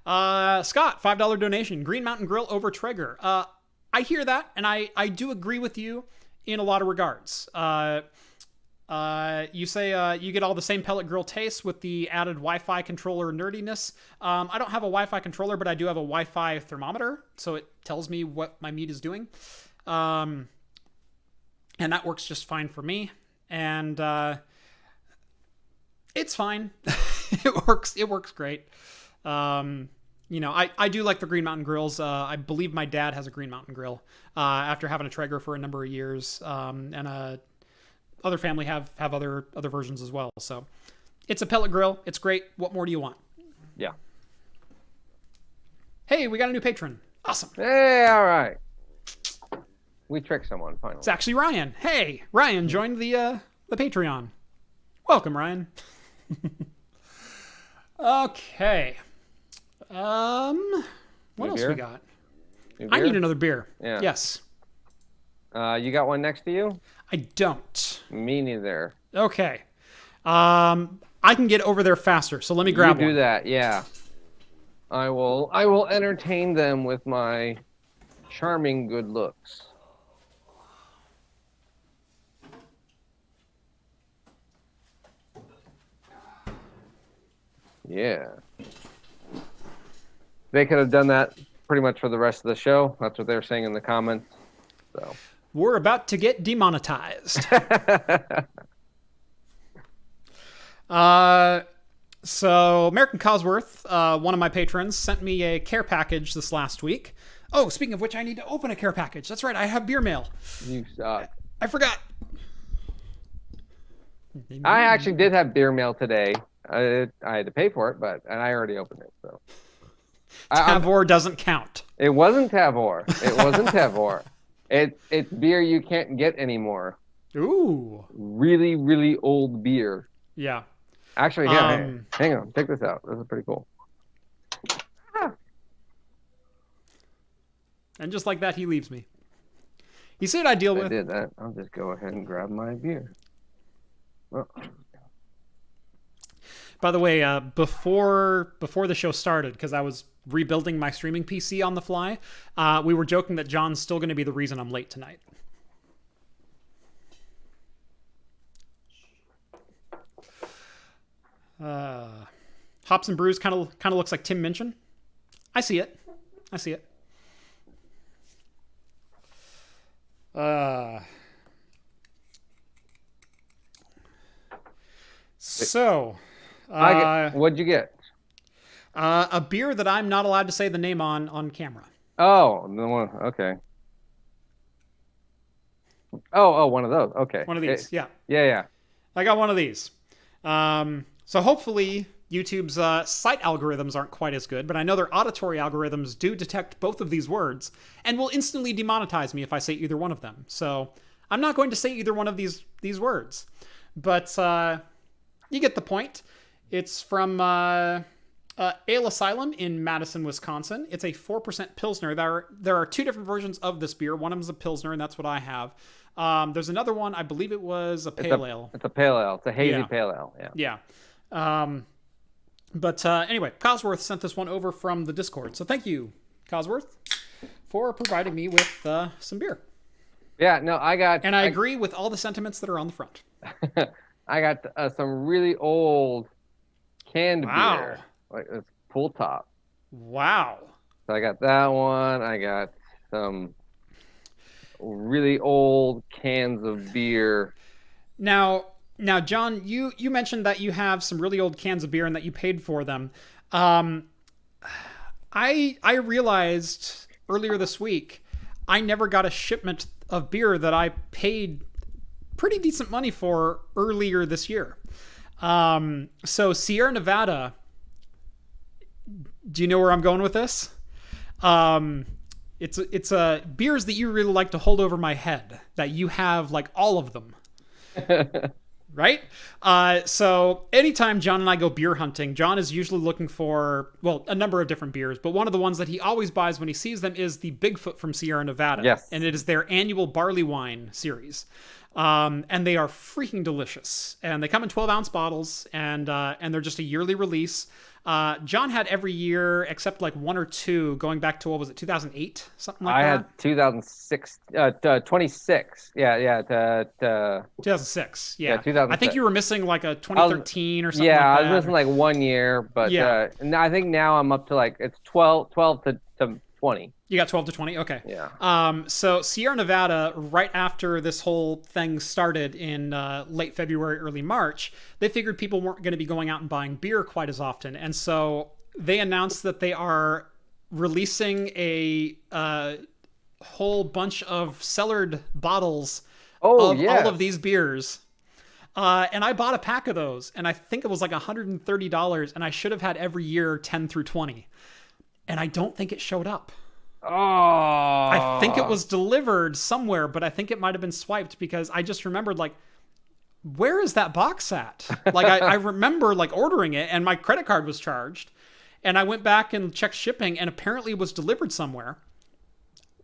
Scott, $5 donation. Green Mountain Grill over Traeger. I hear that, and I do agree with you in a lot of regards. You say you get all the same pellet grill taste with the added Wi-Fi controller nerdiness. I don't have a Wi-Fi controller, but I do have a Wi-Fi thermometer, so it tells me what my meat is doing. And that works just fine for me. And it's fine. It works great. You know, I do like the Green Mountain grills. I believe my dad has a Green Mountain grill after having a Traeger for a number of years, and other family have other versions as well. So it's a pellet grill. It's great. What more do you want? Yeah. Hey, we got a new patron. Awesome. Hey, all right. We tricked someone finally. It's actually Ryan. Hey, Ryan joined the Patreon. Welcome, Ryan. Okay. What else we got? I need another beer. Yeah. Yes. You got one next to you? I don't. Me neither. Okay. I can get over there faster, so let me grab one. You do that, yeah. I will entertain them with my charming good looks. Yeah. They could have done that pretty much for the rest of the show. That's what they're saying in the comments. So we're about to get demonetized. So American Cosworth, one of my patrons, sent me a care package this last week. Oh, speaking of which, I need to open a care package. That's right, I have beer mail. You suck. I forgot. I actually did have beer mail today. I had to pay for it, and I already opened it. So Tavor doesn't count. It wasn't Tavor. It wasn't Tavor. It's beer you can't get anymore. Ooh. Really, really old beer. Yeah. Actually, yeah. Hang on. Check this out. This is pretty cool. And just like that, he leaves me. You see what I deal with? I did that. I'll just go ahead and grab my beer. Well. By the way, before the show started, because I was rebuilding my streaming PC on the fly, we were joking that John's still going to be the reason I'm late tonight. Hops and Brews kind of looks like Tim Minchin. I see it. So, what'd you get? A beer that I'm not allowed to say the name on camera. Oh, the one. Okay. Oh, one of those. Okay. One of these. Yeah. Yeah. I got one of these. So hopefully YouTube's site algorithms aren't quite as good, but I know their auditory algorithms do detect both of these words and will instantly demonetize me if I say either one of them. So I'm not going to say either one of these words, but you get the point. It's from Ale Asylum in Madison, Wisconsin. It's a 4% Pilsner. There are two different versions of this beer. One of them is a Pilsner, and that's what I have. There's another one. I believe it was a Pale Ale. It's a Pale Ale. It's a hazy Pale Ale. Yeah. But anyway, Cosworth sent this one over from the Discord. So thank you, Cosworth, for providing me with some beer. Yeah, no, I agree with all the sentiments that are on the front. I got some really old canned beer. Like it's pull top. Wow. So I got that one. I got some really old cans of beer. Now, John, you mentioned that you have some really old cans of beer and that you paid for them. I realized earlier this week I never got a shipment of beer that I paid pretty decent money for earlier this year. So Sierra Nevada, do you know where I'm going with this? It's beers that you really like to hold over my head, that you have like all of them. Right? So anytime John and I go beer hunting, John is usually looking for, well, a number of different beers, but one of the ones that he always buys when he sees them is the Bigfoot from Sierra Nevada. Yes. And it is their annual barley wine series. And they are freaking delicious. And they come in 12-ounce bottles, and they're just a yearly release. John had every year except like one or two, going back to, what was it, 2008, something like that? I had 2006, 26. Yeah. 2006. Yeah. 2006. I think you were missing like a 2013 or something. Yeah, like I that. was missing like 1 year, but I think now I'm up to like it's 12 to 20. You got 12 to 20? Okay. Yeah. So Sierra Nevada, right after this whole thing started in late February, early March, they figured people weren't going to be going out and buying beer quite as often. And so they announced that they are releasing a whole bunch of cellared bottles of all of these beers. And I bought a pack of those, and I think it was like $130, and I should have had every year 10 through 20. And I don't think it showed up. Oh. I think it was delivered somewhere, but I think it might have been swiped, because I just remembered, like, where is that box at? Like, I remember like ordering it, and my credit card was charged, and I went back and checked shipping, and apparently it was delivered somewhere.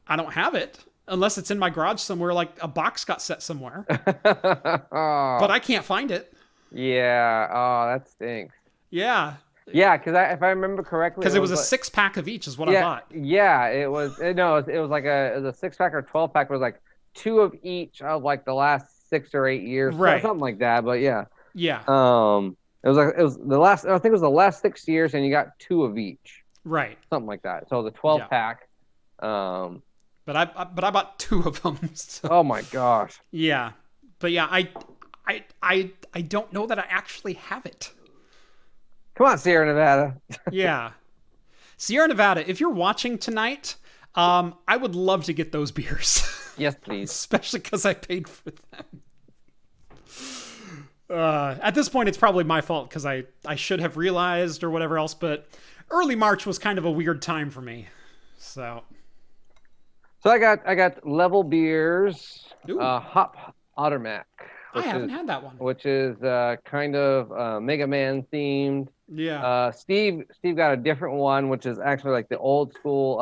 I don't have it unless it's in my garage somewhere, like a box got set somewhere, but I can't find it. Yeah. Oh, that stinks. Yeah. Yeah, because if I remember correctly, because it was a 6-pack of each is what I bought. Yeah, it was. No, it was like a 6-pack or 12-pack. It was like 2 of each of like the last 6 or 8 years, right? Something like that. But yeah. Yeah. It was the last. I think it was the last 6 years, and you got 2 of each. Right. Something like that. So the 12-pack. But I bought 2 of them. So. Oh my gosh. Yeah, but yeah, I don't know that I actually have it. Come on, Sierra Nevada. Yeah. Sierra Nevada, if you're watching tonight, I would love to get those beers. Yes, please. Especially because I paid for them. At this point, it's probably my fault, because I should have realized or whatever else, but early March was kind of a weird time for me. So I got Level Beers, Hop Ottermac. I haven't had that one. Which is kind of Mega Man themed. Yeah. Steve got a different one, which is actually like the old school.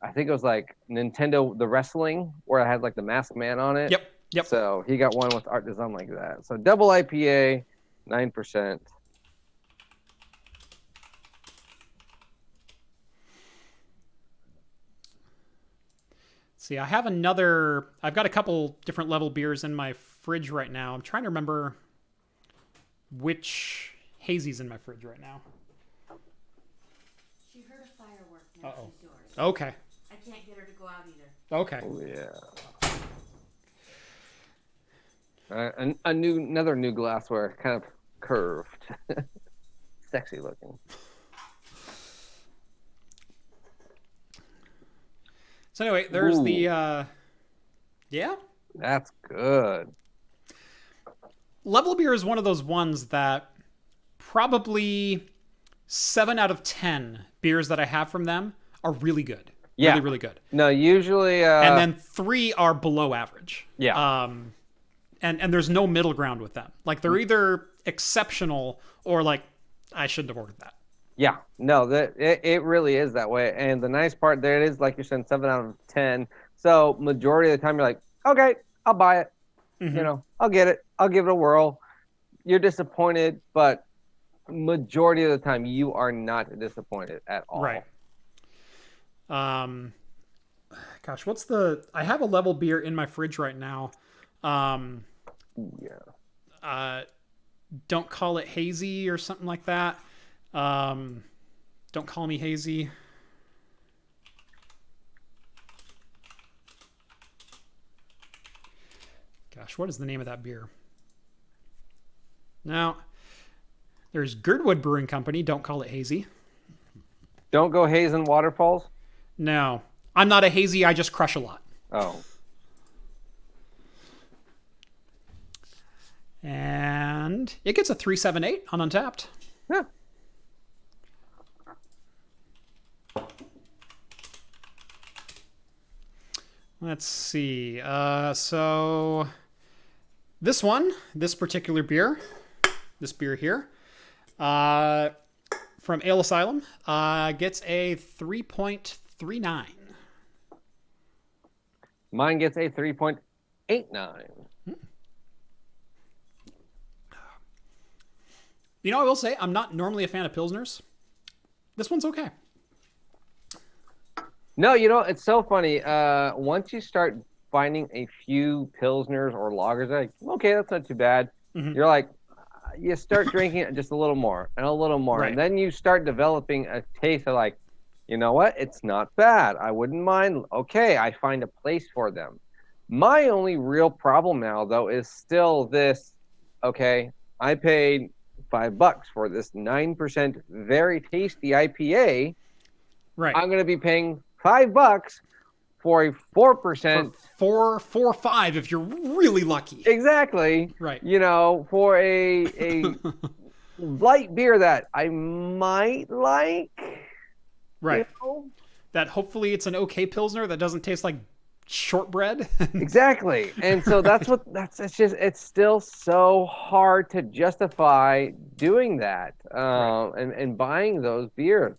I think it was like Nintendo the Wrestling, where it had like the Masked Man on it. Yep. So he got one with art design like that. So double IPA, 9%. See, I've got a couple different Level Beers in my fridge right now. I'm trying to remember which hazy's in my fridge right now. She heard a firework. Now she's yours. Okay. I can't get her to go out either. Okay. Oh, yeah. Another new glassware, kind of curved. Sexy looking. So anyway, there's the yeah. That's good. Level Beer is one of those ones that probably 7 out of 10 beers that I have from them are really good. Yeah. Really, really good. No, usually and then 3 are below average. Yeah. And there's no middle ground with them. Like, they're either exceptional or like, I shouldn't have ordered that. Yeah, no, it really is that way. And the nice part there is, like you're saying, 7 out of 10. So majority of the time you're like, okay, I'll buy it. Mm-hmm. You know, I'll get it. I'll give it a whirl. You're disappointed, but majority of the time you are not disappointed at all. Right. Gosh, I have a Level Beer in my fridge right now. Don't call it hazy or something like that. Don't call me hazy. Gosh, what is the name of that beer? Now, there's Girdwood Brewing Company. Don't call it hazy. Don't go haze and waterfalls? No. I'm not a hazy. I just crush a lot. Oh. And it gets a 378 on Untapped. Yeah. Let's see. So this particular beer, this beer here, from Ale Asylum, gets a 3.39. Mine gets a 3.89. You know, I will say I'm not normally a fan of Pilsners. This one's okay. No, you know, it's so funny. Once you start finding a few Pilsners or lagers, like, okay, that's not too bad. Mm-hmm. You're like, you start drinking it just a little more and a little more. Right. And then you start developing a taste of like, you know what? It's not bad. I wouldn't mind. Okay, I find a place for them. My only real problem now, though, is still this, okay, I paid $5 for this 9% very tasty IPA. Right. I'm going to be paying $5 for a 4%. For 4.5 if you're really lucky. Exactly. Right. You know, for a light beer that I might like. Right. You know? That hopefully it's an okay Pilsner that doesn't taste like shortbread. Exactly. And so it's still so hard to justify doing that and buying those beers.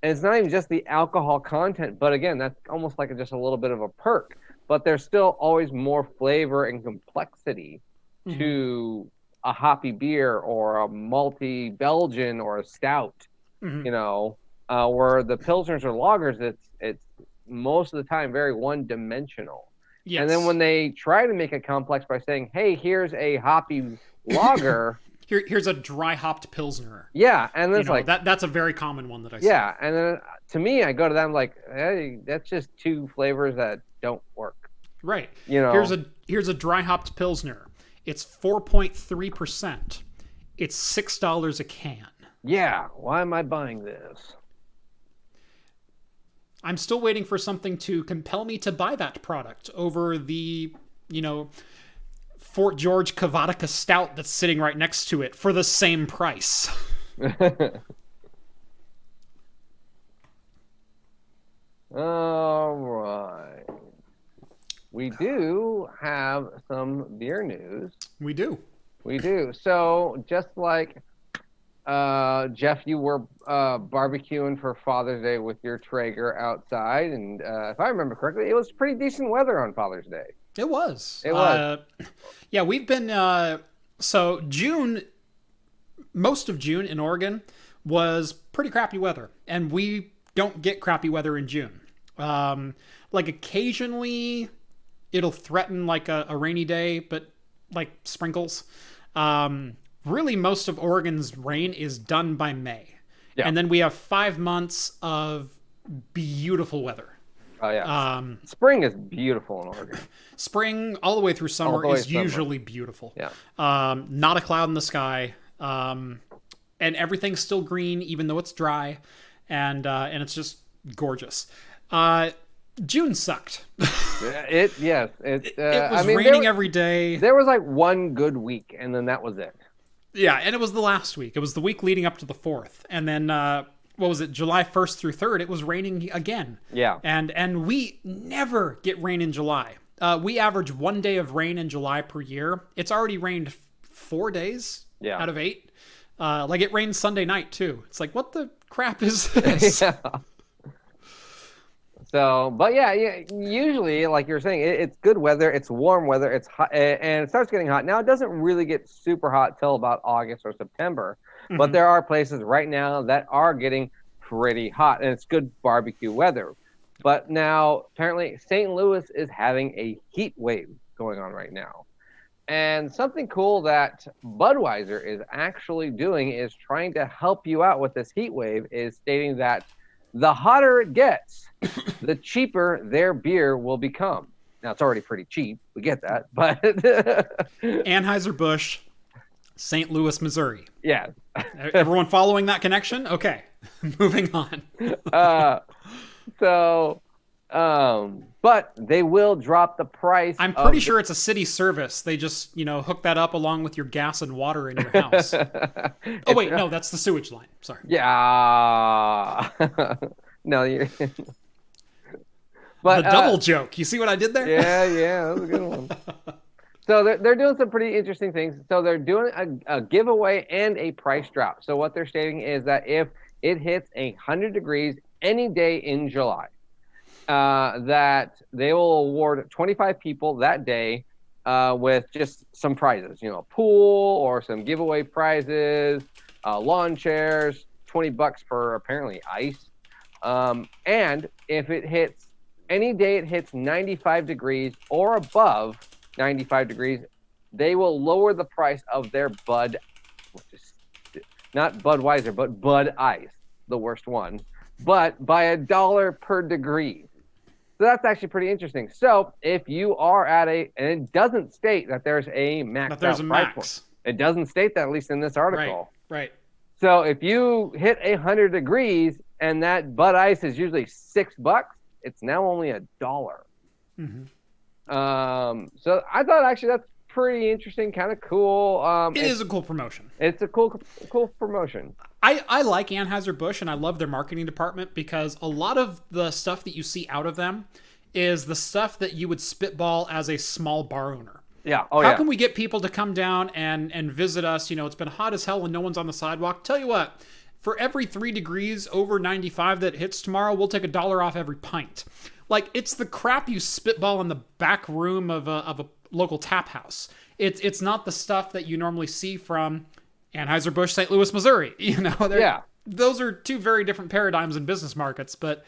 It's not even just the alcohol content, but again, that's almost like just a little bit of a perk. But there's still always more flavor and complexity to a hoppy beer or a malty Belgian or a stout. You know, where the Pilsners or lagers, it's most of the time very one-dimensional. Yes. And then when they try to make it complex by saying, hey, here's a hoppy lager. Here's a dry hopped Pilsner. Yeah, and then it's like that's a very common one that I see. Yeah, and then to me, I go to them like, hey, that's just two flavors that don't work. Right. You know, here's a dry hopped Pilsner. It's 4.3%. It's $6 a can. Yeah, why am I buying this? I'm still waiting for something to compel me to buy that product over the, Fort George Kavatka Stout that's sitting right next to it for the same price. All right. We do have some beer news. We do. So just like Jeff, you were barbecuing for Father's Day with your Traeger outside, and if I remember correctly, it was pretty decent weather on Father's Day. It was. Yeah, we've been so June, most of June in Oregon was pretty crappy weather, and we don't get crappy weather in June. Like occasionally it'll threaten like a rainy day, but like sprinkles. Really, most of Oregon's rain is done by May. Yeah. And then we have 5 months of beautiful weather. Oh, yeah. Spring is beautiful in Oregon. Spring all the way through summer is usually beautiful. Yeah. Not a cloud in the sky. And everything's still green, even though it's dry. And it's just gorgeous. June sucked. It was raining every day. There was like one good week, and then that was it. Yeah, and it was the last week. It was the week leading up to the 4th. And then, what was it, July 1st through 3rd, it was raining again. Yeah. And we never get rain in July. We average 1 day of rain in July per year. It's already rained 4 days out of 8. Like, it rained Sunday night, too. It's like, what the crap is this? Yeah. So, but yeah, usually, like you're saying, it's good weather, it's warm weather, it's hot, and it starts getting hot. Now, it doesn't really get super hot till about August or September, but there are places right now that are getting pretty hot, and it's good barbecue weather. But now, apparently, St. Louis is having a heat wave going on right now. And something cool that Budweiser is actually doing is trying to help you out with this heat wave, is stating that the hotter it gets, the cheaper their beer will become. Now, it's already pretty cheap. We get that. But Anheuser-Busch, St. Louis, Missouri. Yeah. Everyone following that connection? Okay. Moving on. So But they will drop the price. I'm pretty sure it's a city service. They just, hook that up along with your gas and water in your house. Oh, wait, no, that's the sewage line. Sorry. Yeah. No, you. But the double joke. You see what I did there? Yeah, that was a good one. So they're doing some pretty interesting things. So they're doing a giveaway and a price drop. So what they're stating is that if it hits 100 degrees any day in July, that they will award 25 people that day with just some prizes, a pool or some giveaway prizes, lawn chairs, $20 for apparently ice. And if it hits any day it hits 95 degrees or above 95 degrees, they will lower the price of their Bud, which is not Budweiser, but Bud Ice, the worst one, but by $1 per degree. So that's actually pretty interesting. So if you are at and it doesn't state that there's a max. That there's a max. It doesn't state that, at least in this article. Right. So if you hit 100 degrees and that Bud Ice is usually $6, it's now only $1. Mm-hmm. So I thought actually that's pretty interesting, kind of cool. It is a cool promotion. It's a cool promotion. I like Anheuser-Busch and I love their marketing department because a lot of the stuff that you see out of them is the stuff that you would spitball as a small bar owner. Yeah. How can we get people to come down and visit us? It's been hot as hell and no one's on the sidewalk. Tell you what, for every 3 degrees over 95 that hits tomorrow, we'll take $1 off every pint. Like, it's the crap you spitball in the back room of a local tap house. It's not the stuff that you normally see from Anheuser-Busch, St. Louis, Missouri. Those are two very different paradigms in business markets, but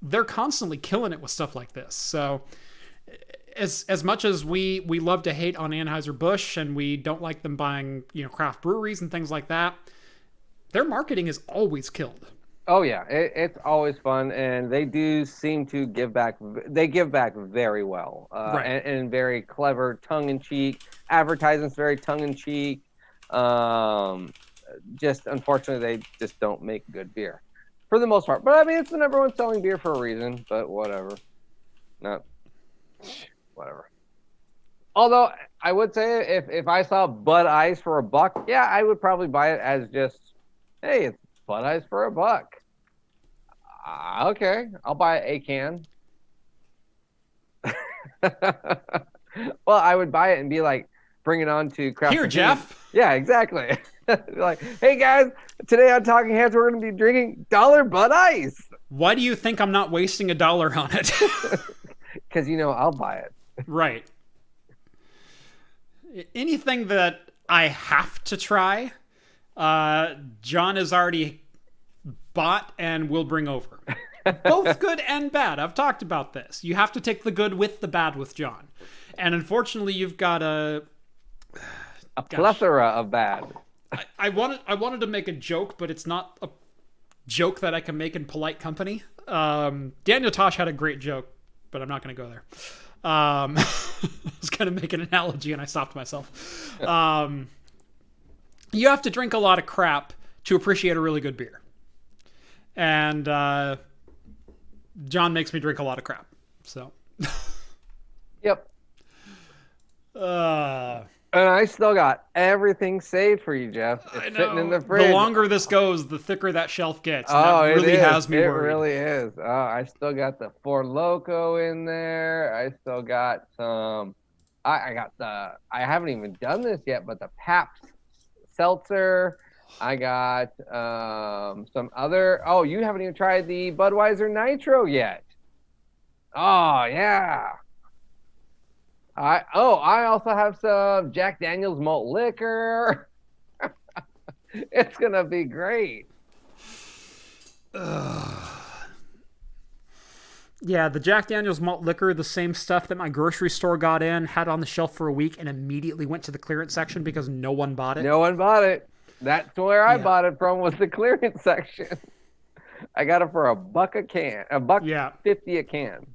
they're constantly killing it with stuff like this. So as much as we love to hate on Anheuser-Busch and we don't like them buying, craft breweries and things like that, their marketing is always killed. Oh yeah, it's always fun, and they do seem to give back. They give back very well, right. and very clever, tongue-in-cheek. Advertisements very tongue-in-cheek. Just unfortunately, they just don't make good beer for the most part. But I mean, it's the number one selling beer for a reason. But whatever, whatever. Although I would say if I saw Bud Ice for $1, yeah, I would probably buy it as just, hey, it's Bud Ice for $1. Okay, I'll buy a can. Well, I would buy it and be like, bring it on to craft. Here, Jeff. Yeah, exactly. Like, hey guys, today on Talking Heads, we're going to be drinking $1 Bud Ice. Why do you think I'm not wasting $1 on it? Because I'll buy it. Right. Anything that I have to try, John has already bought and will bring over. Both good and bad. I've talked about this. You have to take the good with the bad with John. And unfortunately, you've got a plethora of bad. I wanted to make a joke, but it's not a joke that I can make in polite company. Daniel Tosh had a great joke, but I'm not going to go there. I was going to make an analogy and I stopped myself. You have to drink a lot of crap to appreciate a really good beer. And John makes me drink a lot of crap. So. Yep. And I still got everything saved for you, Jeff. It's sitting in the fridge. The longer this goes, the thicker that shelf gets. And that really has me worried. It really is. Oh, I still got the Four Loko in there. I still got some. I haven't even done this yet, but the Pabst Seltzer. I got some other. Oh, you haven't even tried the Budweiser Nitro yet. Oh yeah. I also have some Jack Daniel's malt liquor. It's gonna be great. Yeah, the Jack Daniel's malt liquor, the same stuff that my grocery store got in, had on the shelf for a week, and immediately went to the clearance section because no one bought it. No one bought it. That's where I bought it from, was the clearance section. I got it for $1 a can, $1.50 a can.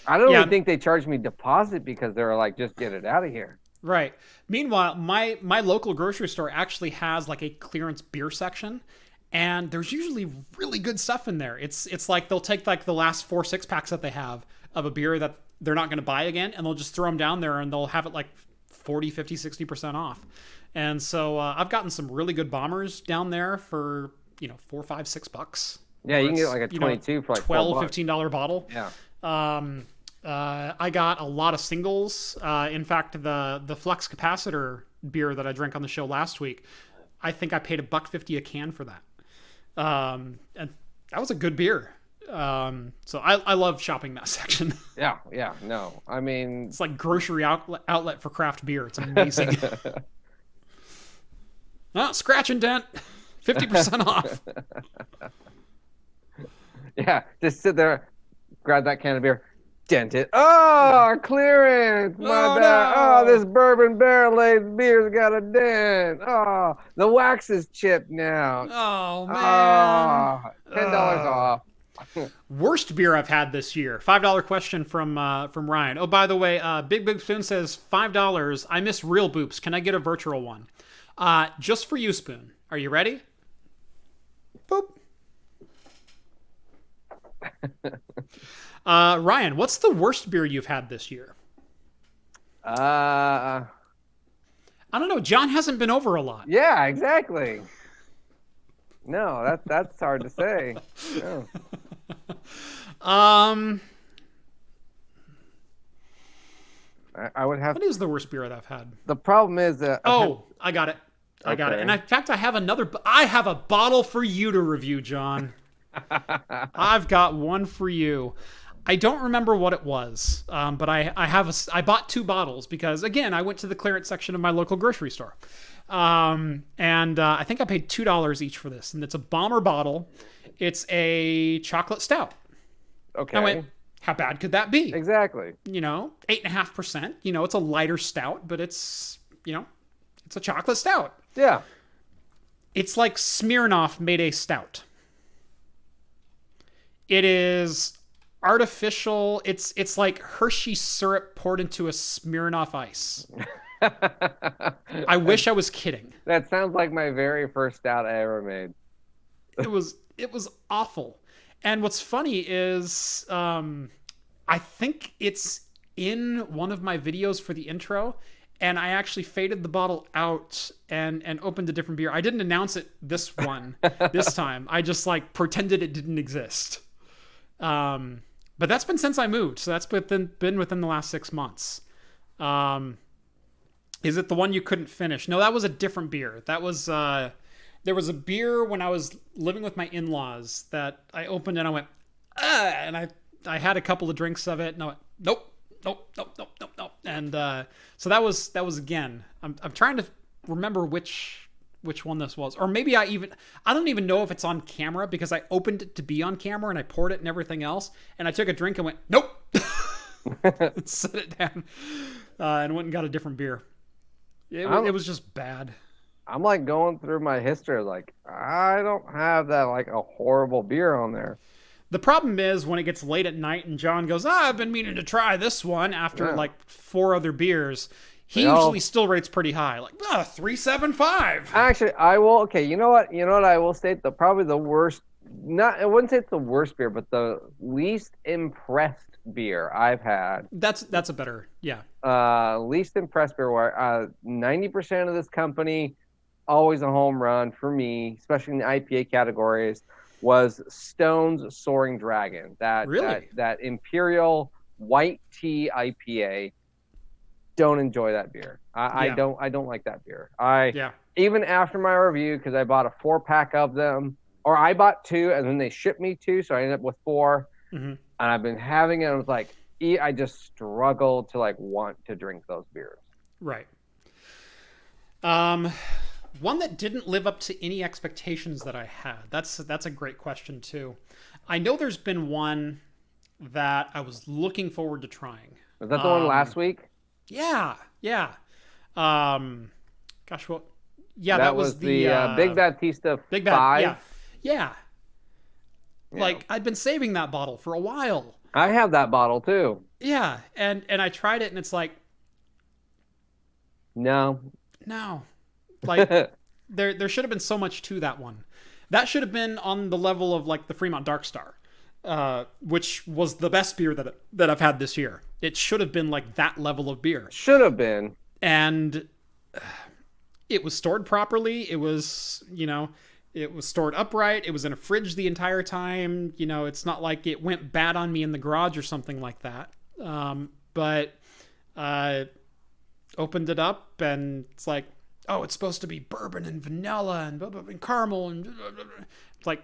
I don't even think they charged me deposit because they were like, just get it out of here. Right. Meanwhile, my local grocery store actually has like a clearance beer section, And there's usually really good stuff in there. It's like they'll take like the last 4 6-packs that they have of a beer that they're not going to buy again, and they'll just throw them down there, and they'll have it like 40, 50, 60% off. And so I've gotten some really good bombers down there for, $4, $5, $6. Yeah, you can get like a 22 for like $12, $12. $15 bottle. Yeah. I got a lot of singles. In fact, the Flux Capacitor beer that I drank on the show last week, I think I paid $1.50 a can for that. And that was a good beer. So I love shopping that section. Yeah. No, I mean, it's like grocery outlet for craft beer. It's amazing. Scratch and dent, 50% off. Yeah, just sit there, grab that can of beer, dent it. Oh, clearance! My bad. No. Oh, this bourbon barrel-aged beer's got a dent. Oh, the wax is chipped now. Oh man, $10 off. Worst beer I've had this year. $5 question from Ryan. Oh, by the way, Big Big Spoon says $5. I miss real boops. Can I get a virtual one? Just for you, Spoon. Are you ready? Boop. Ryan, what's the worst beer you've had this year? I don't know. John hasn't been over a lot. Yeah, exactly. No, that's hard to say. No. I would have. What is the worst beer that I've had? The problem is that. I got it. I got it. And in fact, I have a bottle for you to review, John. I've got one for you. I don't remember what it was, but I bought 2 bottles because, again, I went to the clearance section of my local grocery store. And I think I paid $2 each for this. And it's a bomber bottle. It's a chocolate stout. Okay. I went, how bad could that be? Exactly. 8.5%. It's a lighter stout, but it's a chocolate stout. Yeah. It's like Smirnoff made a stout. It is artificial. It's like Hershey syrup poured into a Smirnoff ice. I wish I was kidding. That sounds like my very first stout I ever made. It was awful. And what's funny is I think it's in one of my videos for the intro, and I actually faded the bottle out and opened a different beer. I didn't announce it this time. I just pretended it didn't exist. But that's been since I moved, so that's been within the last 6 months. Is it the one you couldn't finish? No, that was a different beer. That was there was a beer when I was living with my in-laws that I opened and I went, and I had a couple of drinks of it and I went, nope. And so that was again. I'm trying to remember which one this was, or maybe I don't even know if it's on camera because I opened it to be on camera and I poured it and everything else, and I took a drink and went, nope, and set it down, and went and got a different beer. It was just bad. I'm going through my history, I don't have that a horrible beer on there. The problem is when it gets late at night and John goes, I've been meaning to try this one after 4 other beers. He usually still rates pretty high, 3.75. Actually, I will. Okay, you know what? I will state probably the worst. I wouldn't say it's the worst beer, but the least impressed beer I've had. That's a better, yeah. Least impressed beer. Where 90% of this company, always a home run for me, especially in the IPA categories, was Stone's Soaring Dragon. That Imperial White Tea IPA. Don't enjoy that beer. I don't like that beer. Even after my review, because I bought a 4-pack of them, or I bought 2 and then they shipped me 2, so I ended up with 4. Mm-hmm. And I've been having it. And I was I just struggled to want to drink those beers. Right. One that didn't live up to any expectations that I had. That's a great question too. I know there's been one that I was looking forward to trying. Was that the one last week? Yeah. Gosh, well, yeah, that was the Big Batista 5. Yeah. I'd been saving that bottle for a while. I have that bottle too. Yeah, and I tried it and it's no. There should have been so much to that one. That should have been on the level of like the Fremont Dark Star, which was the best beer that I've had this year. It should have been like that level of beer. Should have been. And it was stored properly. It was, it was stored upright. It was in a fridge the entire time. It's not like it went bad on me in the garage or something like that. But opened it up and it's like, oh, it's supposed to be bourbon and vanilla and, blah, blah, and caramel and blah, blah, blah. It's like,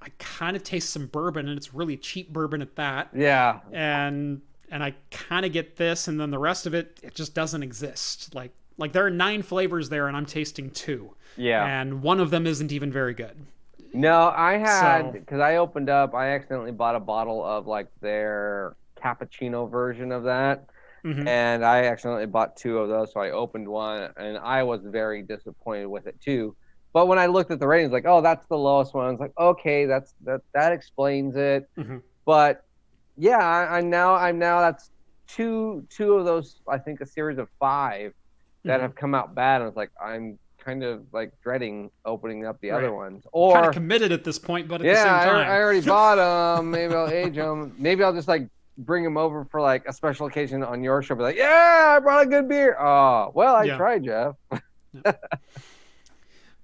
I kind of taste some bourbon, and it's really cheap bourbon at that. Yeah. And I kind of get this, and then the rest of it just doesn't exist. Like there are 9 flavors there, and I'm tasting 2. Yeah. And one of them isn't even very good. No, I had, because I opened up, I accidentally bought a bottle of like their cappuccino version of that. Mm-hmm. And I accidentally bought 2 of those, so I opened one, and I was very disappointed with it too. But when I looked at the ratings, like, oh, that's the lowest one. I was like, okay, that explains it. Mm-hmm. But yeah, I'm now that's two of those. I think a series of 5 that have come out bad. And I was like, I'm kind of like dreading opening up the other ones. Or kind of committed at this point, but at the same time, I already bought them. Maybe I'll age them. Maybe I'll just like bring them over for like a special occasion on your show. Be like, yeah, I brought a good beer. Oh, well, I tried, Jeff.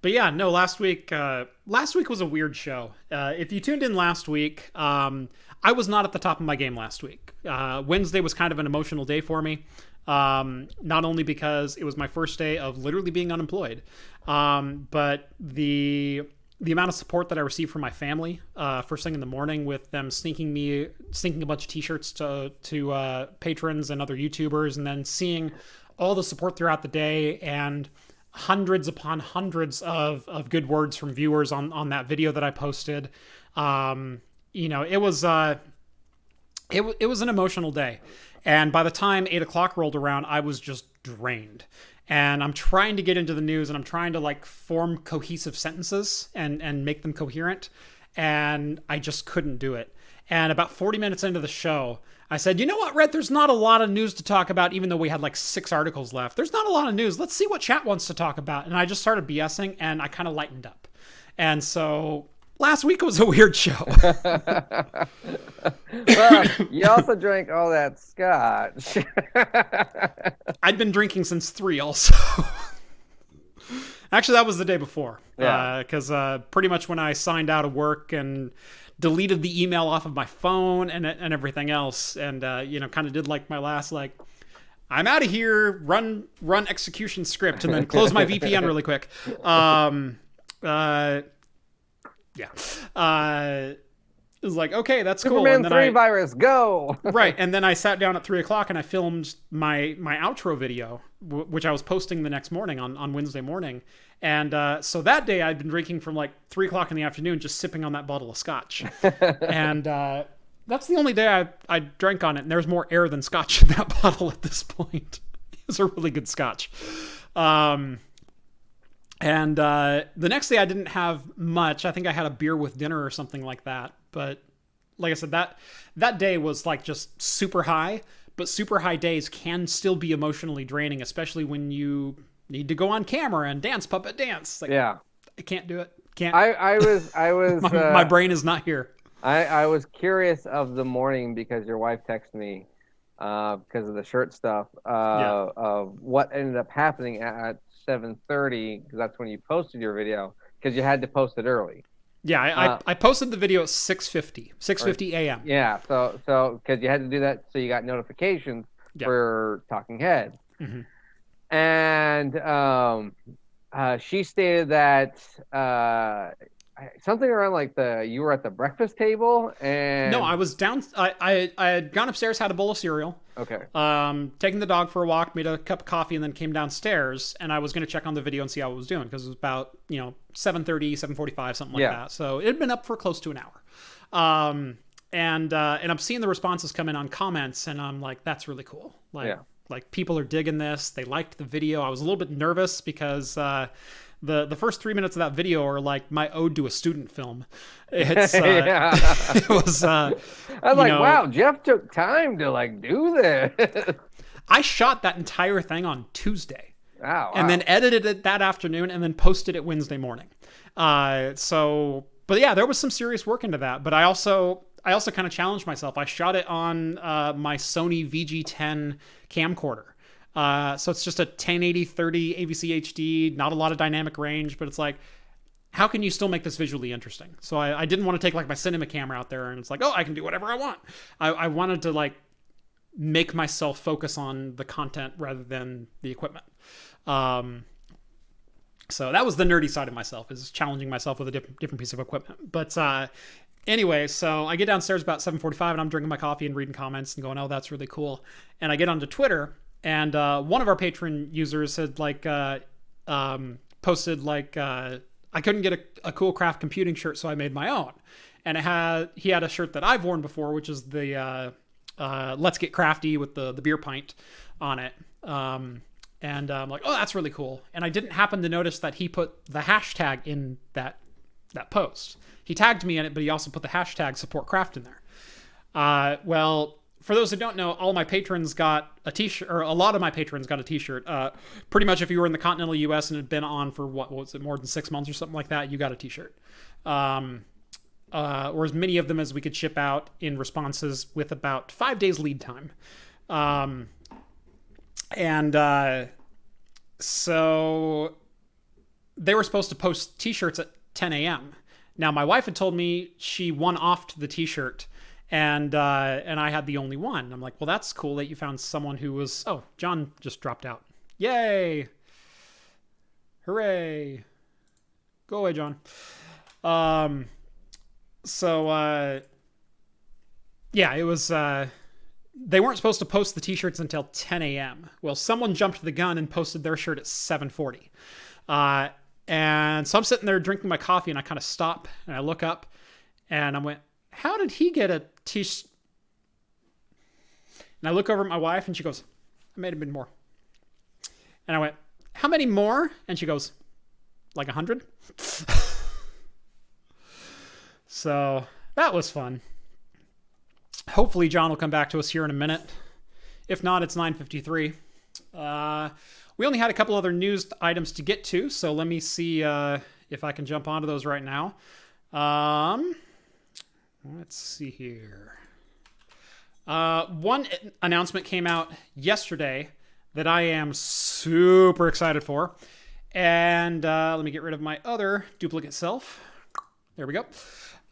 But yeah, no, last week was a weird show. If you tuned in last week, I was not at the top of my game last week. Wednesday was kind of an emotional day for me. Not only because it was my first day of literally being unemployed, but the amount of support that I received from my family, first thing in the morning with them sneaking a bunch of t-shirts to patrons and other YouTubers, and then seeing all the support throughout the day and hundreds upon hundreds of good words from viewers on that video that I posted. It was an emotional day. And by the time 8 o'clock rolled around, I was just drained. And I'm trying to get into the news, and I'm trying to like form cohesive sentences and make them coherent. And I just couldn't do it. And about 40 minutes into the show, I said, you know what, Rhett, there's not a lot of news to talk about, even though we had like 6 articles left. There's not a lot of news. Let's see what chat wants to talk about. And I just started BSing, and I kind of lightened up. And so last week was a weird show. Well, you also drank all that scotch. I'd been drinking since 3 also. Actually, that was the day before. Because pretty much when I signed out of work and deleted the email off of my phone and everything else, and kind of did like my last like, I'm out of here, run execution script, and then close my VPN really quick. It was like, okay, that's cool. Superman 3 virus, go! Right, and then I sat down at 3 o'clock and I filmed my outro video, which I was posting the next morning on Wednesday morning. And so that day I'd been drinking from like 3 o'clock in the afternoon, just sipping on that bottle of scotch. And that's the only day I drank on it. And there's more air than scotch in that bottle at this point. It's a really good scotch. And the next day I didn't have much. I think I had a beer with dinner or something like that. But like I said, that day was like just super high. But super high days can still be emotionally draining, especially when you need to go on camera and dance puppet dance. Like, I can't do it. Can't. I was my brain is not here. I was curious of the morning because your wife texted me because of the shirt stuff of what ended up happening at 7:30, because that's when you posted your video, because you had to post it early. Yeah, I posted the video at 6:50 a.m. Yeah, so because you had to do that, so you got notifications for Talking Heads. Mm-hmm. And she stated that something around like you were at the breakfast table, and no, I was down. I had gone upstairs, had a bowl of cereal. Okay. Taking the dog for a walk, made a cup of coffee, and then came downstairs, and I was going to check on the video and see how it was doing, because it was about 7:30, 7:45, something like that. So it had been up for close to an hour. And I'm seeing the responses come in on comments, and I'm like, that's really cool. Like people are digging this. They liked the video. I was a little bit nervous because the first 3 minutes of that video are like my ode to a student film. It's it was. I was like, wow, Jeff took time to like do this. I shot that entire thing on Tuesday. wow. And then edited it that afternoon and then posted it Wednesday morning. But yeah, there was some serious work into that. But I also kind of challenged myself. I shot it on my Sony VG10 camcorder. So it's just a 1080 30 AVC HD, not a lot of dynamic range, but it's like, how can you still make this visually interesting? So I didn't want to take like my cinema camera out there and it's like, oh, I can do whatever I want. I wanted to like make myself focus on the content rather than the equipment. So that was the nerdy side of myself, is challenging myself with a different piece of equipment. But anyway, so I get downstairs about 7:45 and I'm drinking my coffee and reading comments and going, oh, that's really cool. And I get onto Twitter and one of our patron users had like posted like, I couldn't get a cool craft computing shirt, so I made my own. And he had a shirt that I've worn before, which is the Let's Get Crafty with the beer pint on it. And I'm like, oh, that's really cool. And I didn't happen to notice that he put the hashtag in that post. He tagged me in it, but he also put the hashtag support craft in there. Well, for those who don't know, all my patrons got a t-shirt, or a lot of my patrons got a t-shirt. Pretty much if you were in the continental US and had been on for what was it, more than 6 months or something like that, you got a t-shirt. Or as many of them as we could ship out in responses with about 5 days lead time. So they were supposed to post t-shirts at 10 a.m. Now, my wife had told me she one-offed the t-shirt, and I had the only one. I'm like, well, that's cool that you found someone who was... Oh, John just dropped out. Yay! Hooray! Go away, John. Yeah, it was... They weren't supposed to post the t-shirts until 10 a.m. Well, someone jumped the gun and posted their shirt at 7:40. And so I'm sitting there drinking my coffee, and I kind of stop, and I look up, and I went, how did he get a t-shirt? And I look over at my wife, and she goes, I made a bit more. And I went, how many more? And she goes, like 100? So that was fun. Hopefully John will come back to us here in a minute. If not, it's 9:53. We only had a couple other news items to get to, so let me see if I can jump onto those right now. Let's see here. One announcement came out yesterday that I am super excited for. And let me get rid of my other duplicate self. There we go.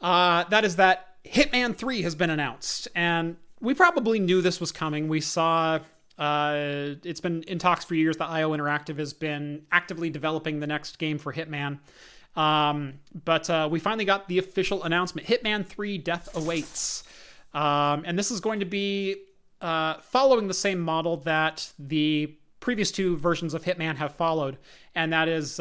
That is that Hitman 3 has been announced. And we probably knew this was coming. We saw... it's been in talks for years that IO Interactive has been actively developing the next game for Hitman. But we finally got the official announcement. Hitman 3 Death Awaits. And this is going to be following the same model that the previous two versions of Hitman have followed. And that is...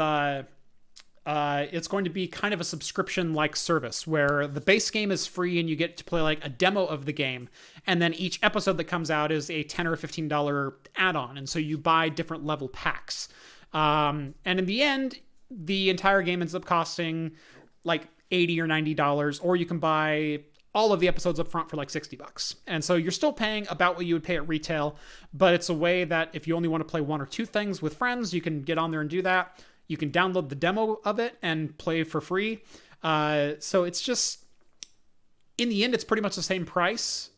it's going to be kind of a subscription-like service where the base game is free and you get to play like a demo of the game. And then each episode that comes out is a $10 or $15 add-on. And so you buy different level packs. And in the end, the entire game ends up costing like $80 or $90, or you can buy all of the episodes up front for like $60. And so you're still paying about what you would pay at retail, but it's a way that if you only want to play one or two things with friends, you can get on there and do that. You can download the demo of it and play for free. So it's just, in the end, it's pretty much the same price,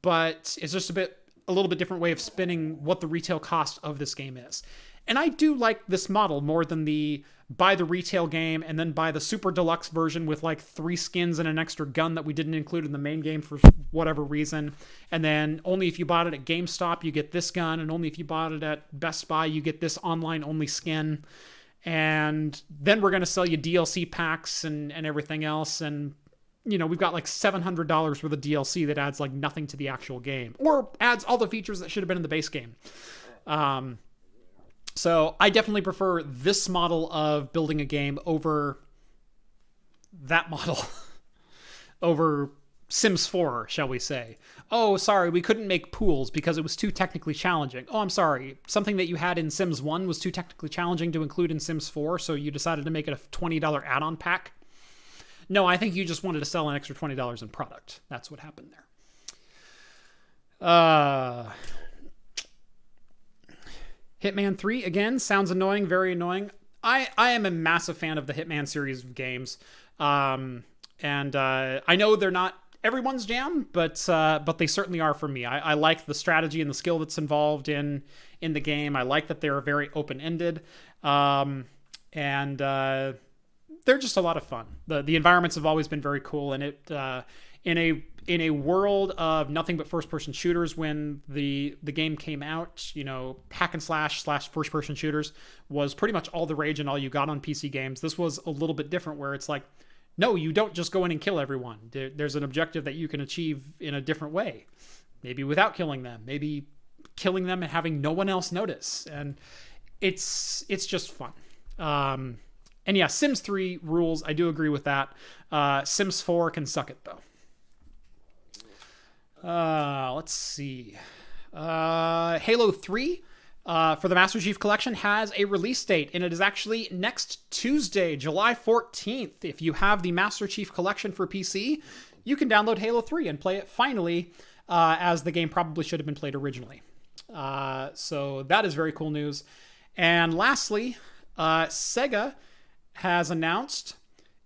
but it's just a little bit different way of spinning what the retail cost of this game is. And I do like this model more than the buy the retail game and then buy the super deluxe version with like 3 skins and an extra gun that we didn't include in the main game for whatever reason. And then only if you bought it at GameStop, you get this gun. And only if you bought it at Best Buy, you get this online only skin. And then we're going to sell you DLC packs and everything else. And, you know, we've got like $700 worth of DLC that adds like nothing to the actual game or adds all the features that should have been in the base game. So I definitely prefer this model of building a game over that model, over Sims 4, shall we say. Oh, sorry, we couldn't make pools because it was too technically challenging. Oh, I'm sorry. Something that you had in Sims 1 was too technically challenging to include in Sims 4, so you decided to make it a $20 add-on pack. No, I think you just wanted to sell an extra $20 in product. That's what happened there. Hitman 3, again, sounds annoying, very annoying. I am a massive fan of the Hitman series of games. And I know they're not everyone's jam, but they certainly are for me. I like the strategy and the skill that's involved in the game. I like that they're very open-ended. And they're just a lot of fun. The environments have always been very cool, and it in a world of nothing but first-person shooters when the game came out, you know, hack and slash first-person shooters was pretty much all the rage and all you got on PC games. This was a little bit different, where it's like, no, you don't just go in and kill everyone. There's an objective that you can achieve in a different way, maybe without killing them, maybe killing them and having no one else notice, and it's just fun. And yeah, Sims 3 rules. I do agree with that. Sims 4 can suck it though. Let's see. Halo 3 for the Master Chief Collection has a release date, and it is actually next Tuesday, July 14th. If you have the Master Chief Collection for PC, you can download Halo 3 and play it finally, as the game probably should have been played originally. So that is very cool news. And lastly, SEGA has announced,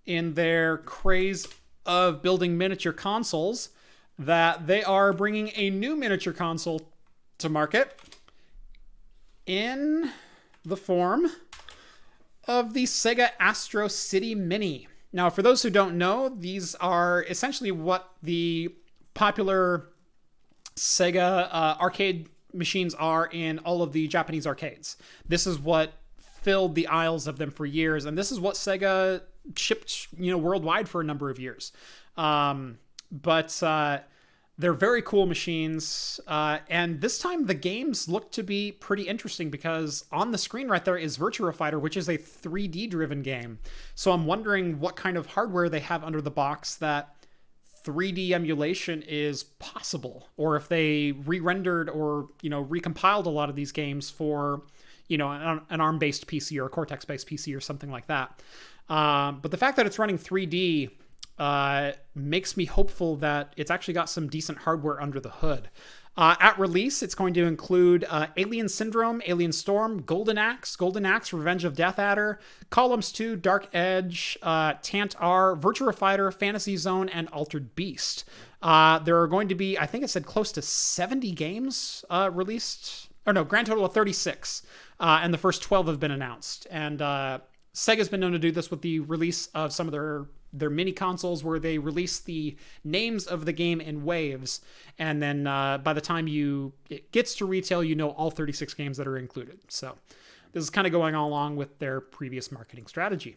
in their craze of building miniature consoles, that they are bringing a new miniature console to market in the form of the SEGA Astro Mini. Now, for those who don't know, these are essentially what the popular SEGA arcade machines are in all of the Japanese arcades. This is what filled the aisles of them for years, and this is what SEGA shipped, worldwide for a number of years. But they're very cool machines, and this time the games look to be pretty interesting, because on the screen right there is Virtua Fighter, which is a 3D driven game. So I'm wondering what kind of hardware they have under the box that 3D emulation is possible, or if they re-rendered or recompiled a lot of these games for an ARM-based PC or a Cortex-based PC or something like that. But the fact that it's running 3D makes me hopeful that it's actually got some decent hardware under the hood. At release, it's going to include Alien Syndrome, Alien Storm, Golden Axe, Revenge of Death Adder, Columns 2, Dark Edge, Tant R, Virtua Fighter, Fantasy Zone, and Altered Beast. There are going to be, I think it said, close to 70 games released. Or no, grand total of 36. And the first 12 have been announced. And Sega's been known to do this with the release of some of their mini consoles, where they release the names of the game in waves, and then by the time it gets to retail, all 36 games that are included. So this is kind of going along with their previous marketing strategy.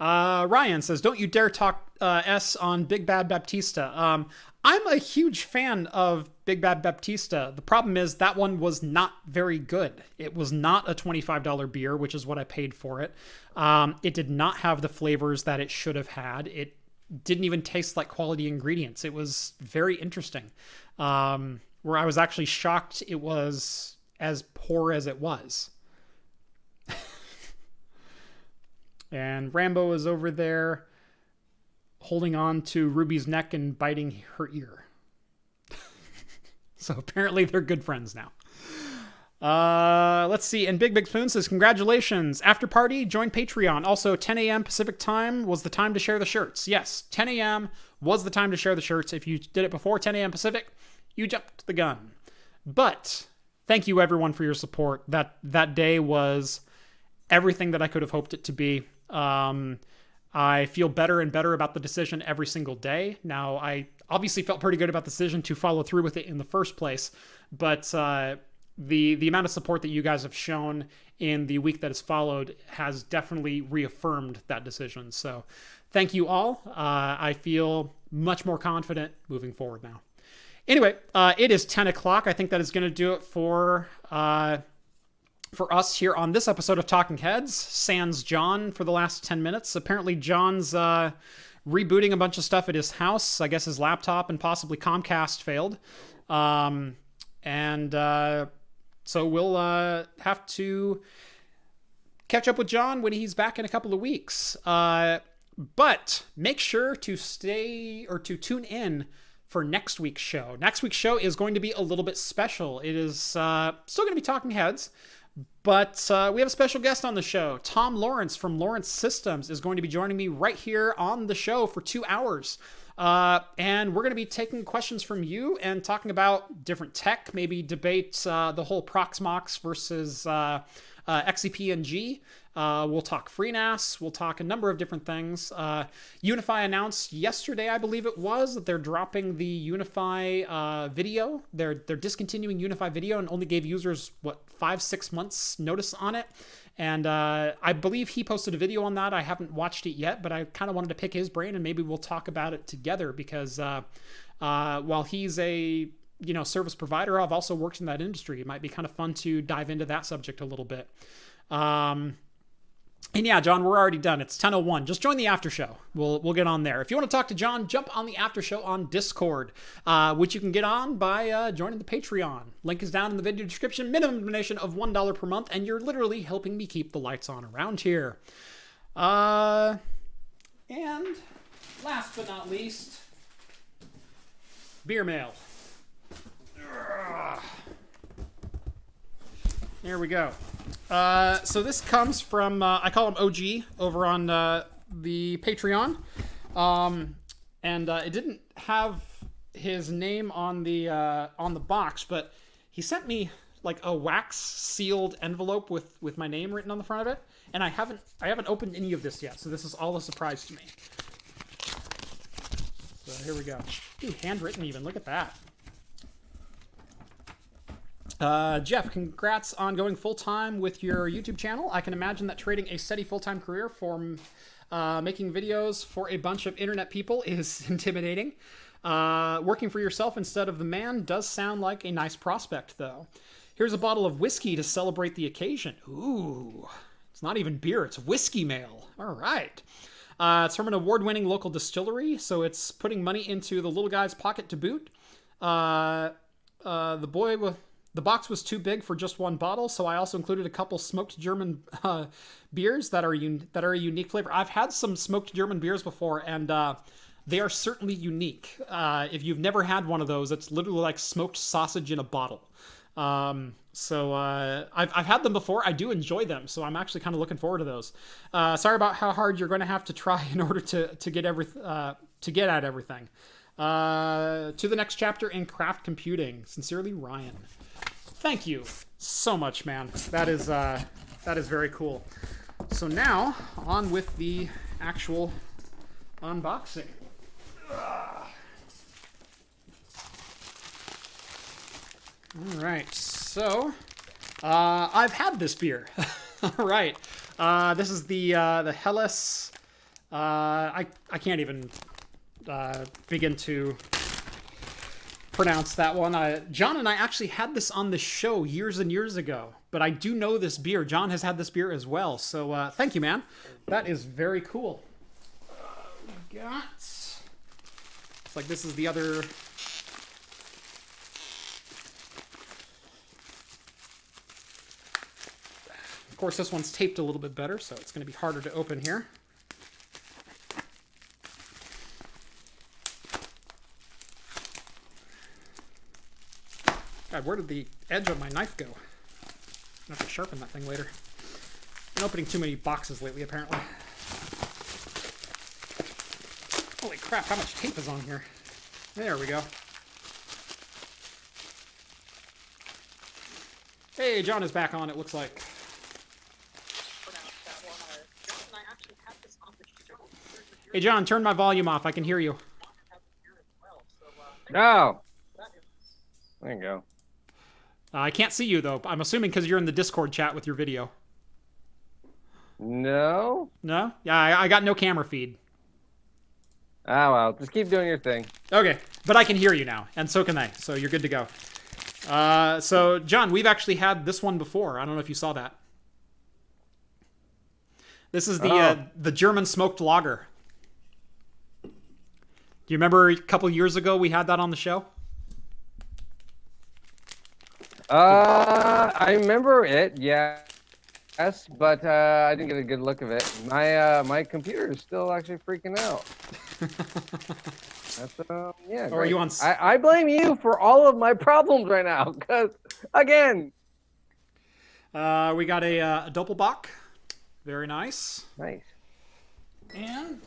Ryan says, don't you dare talk S on Big Bad Baptista. I'm a huge fan of Big Bad Baptista. The problem is that one was not very good. It was not a $25 beer, which is what I paid for it. It did not have the flavors that it should have had. It didn't even taste like quality ingredients. It was very interesting. Where I was actually shocked it was as poor as it was. And Rambo is over there holding on to Ruby's neck and biting her ear. So apparently they're good friends now. Let's see. And Big Spoon says, congratulations. After party, join Patreon. Also, 10 a.m. Pacific time was the time to share the shirts. Yes, 10 a.m. was the time to share the shirts. If you did it before 10 a.m. Pacific, you jumped the gun. But thank you, everyone, for your support. That day was everything that I could have hoped it to be. I feel better and better about the decision every single day. Now, I obviously felt pretty good about the decision to follow through with it in the first place, but the amount of support that you guys have shown in the week that has followed has definitely reaffirmed that decision. So thank you all. I feel much more confident moving forward now. Anyway, it is 10 o'clock. I think that is going to do it for us here on this episode of Talking Heads. Sans John for the last 10 minutes. Apparently John's rebooting a bunch of stuff at his house. I guess his laptop and possibly Comcast failed. So we'll have to catch up with John when he's back in a couple of weeks. But make sure to tune in for next week's show. Next week's show is going to be a little bit special. It is still going to be talking heads, but we have a special guest on the show. Tom Lawrence from Lawrence Systems is going to be joining me right here on the show for 2 hours. And we're going to be taking questions from you and talking about different tech, maybe debate the whole Proxmox versus XCP and G. We'll talk FreeNAS. We'll talk a number of different things. Unify announced yesterday, I believe it was, that they're dropping the Unify video. They're discontinuing Unify video and only gave users, 5-6 months notice on it. And I believe he posted a video on that. I haven't watched it yet, but I kind of wanted to pick his brain and maybe we'll talk about it together because while he's a service provider, I've also worked in that industry. It might be kind of fun to dive into that subject a little bit. And yeah, John, we're already done. It's 10:01. Just join the after show. We'll get on there. If you want to talk to John, jump on the after show on Discord, which you can get on by joining the Patreon. Link is down in the video description. Minimum donation of $1 per month, and you're literally helping me keep the lights on around here. And last but not least, beer mail. There we go. So this comes from, I call him OG over on the Patreon. And it didn't have his name on the box, but he sent me like a wax sealed envelope with my name written on the front of it. And I haven't opened any of this yet. So this is all a surprise to me. So here we go. Ooh, handwritten even. Look at that. Jeff, congrats on going full-time with your YouTube channel. I can imagine that trading a steady full-time career for making videos for a bunch of internet people is intimidating. Working for yourself instead of the man does sound like a nice prospect, though. Here's a bottle of whiskey to celebrate the occasion. Ooh, it's not even beer, it's whiskey mail. All right. It's from an award-winning local distillery, so it's putting money into the little guy's pocket to boot. The box was too big for just one bottle, so I also included a couple smoked German beers that are a unique flavor. I've had some smoked German beers before, and they are certainly unique. If you've never had one of those, it's literally like smoked sausage in a bottle. So I've had them before. I do enjoy them, so I'm actually kind of looking forward to those. Sorry about how hard you're going to have to try in order to get at everything. To the next chapter in craft computing. Sincerely, Ryan. Thank you so much, man. That is very cool. So now, on with the actual unboxing. All right, so I've had this beer. All right, this is the Helles. I can't even begin to pronounce that one. John and I actually had this on the show years and years ago, but I do know this beer. John has had this beer as well, so thank you, man. That is very cool. We got... It's like this is the other... Of course, this one's taped a little bit better, so it's going to be harder to open here. God, where did the edge of my knife go? I'm gonna have to sharpen that thing later. Been opening too many boxes lately, apparently. Holy crap, how much tape is on here? There we go. Hey, John is back on, it looks like. Hey, John, turn my volume off. I can hear you. No. There you go. I can't see you, though. I'm assuming because you're in the Discord chat with your video. No? No? Yeah, I got no camera feed. Ah, well, just keep doing your thing. Okay, but I can hear you now, and so can they, so you're good to go. So, John, we've actually had this one before. I don't know if you saw that. This is the German smoked lager. Do you remember a couple years ago we had that on the show? I remember it, yeah. Yes, but I didn't get a good look of it. My computer is still actually freaking out. That's yeah. Or are you on? I blame you for all of my problems right now, because again. We got a Doppelbock. Very nice. Nice. And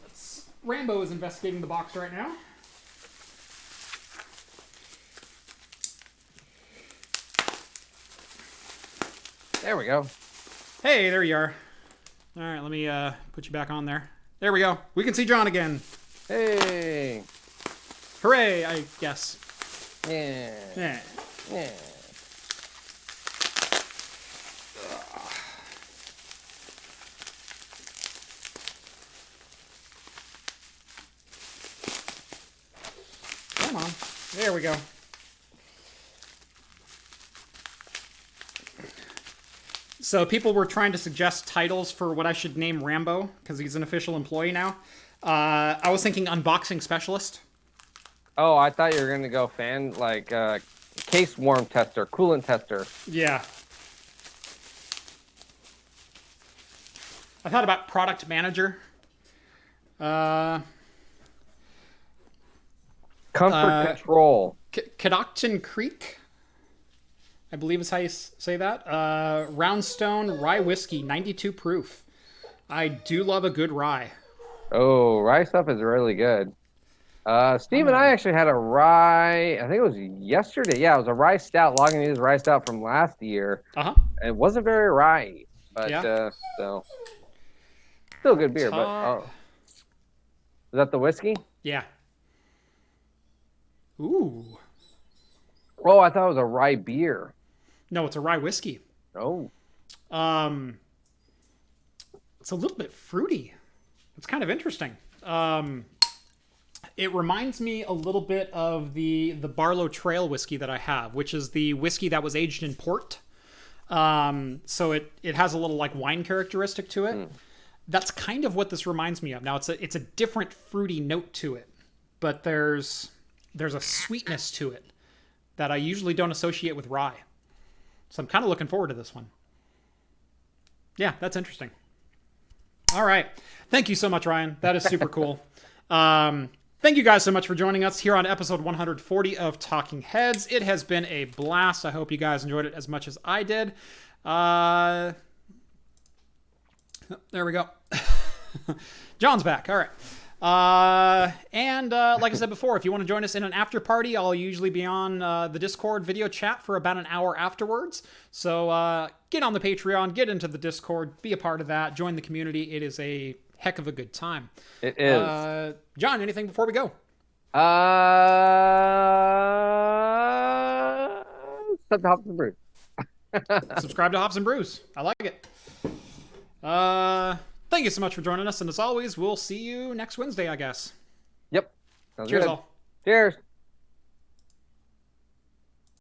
Rambo is investigating the box right now. There we go. Hey, there you are. All right, let me put you back on there. There we go. We can see John again. Hey. Hooray, I guess. Yeah. Yeah. Yeah. Come on. There we go. So people were trying to suggest titles for what I should name Rambo, because he's an official employee now. I was thinking unboxing specialist. Oh, I thought you were gonna go case warm tester, coolant tester. Yeah. I thought about product manager. Comfort control. Cadocton Creek, I believe is how you say that. Roundstone Rye Whiskey, 92 proof. I do love a good rye. Oh, rye stuff is really good. Steve and I actually had a rye, I think it was yesterday. Yeah, it was a rye stout, Lagunitas rye stout from last year. Uh-huh. It wasn't very rye, but yeah. so still good beer. But is that the whiskey? Yeah. Ooh. Oh, I thought it was a rye beer. No, it's a rye whiskey. Oh. It's a little bit fruity. It's kind of interesting. It reminds me a little bit of the Barlow Trail whiskey that I have, which is the whiskey that was aged in port. So it has a little like wine characteristic to it. That's kind of what this reminds me of. Now it's a different fruity note to it, but there's a sweetness to it that I usually don't associate with rye. So I'm kind of looking forward to this one. Yeah, that's interesting. All right. Thank you so much, Ryan. That is super cool. Thank you guys so much for joining us here on episode 140 of Talking Heads. It has been a blast. I hope you guys enjoyed it as much as I did. There we go. John's back. All right. And like I said before, if you want to join us in an after party, I'll usually be on the Discord video chat for about an hour afterwards. So get on the Patreon, get into the Discord, be a part of that, join the community. It is a heck of a good time. It is. John, anything before we go? Subscribe to Hops and Brews. Subscribe to Hops and Brews. I like it. Thank you so much for joining us, and as always, we'll see you next Wednesday, I guess. Yep. Sounds Cheers, good. all. Cheers.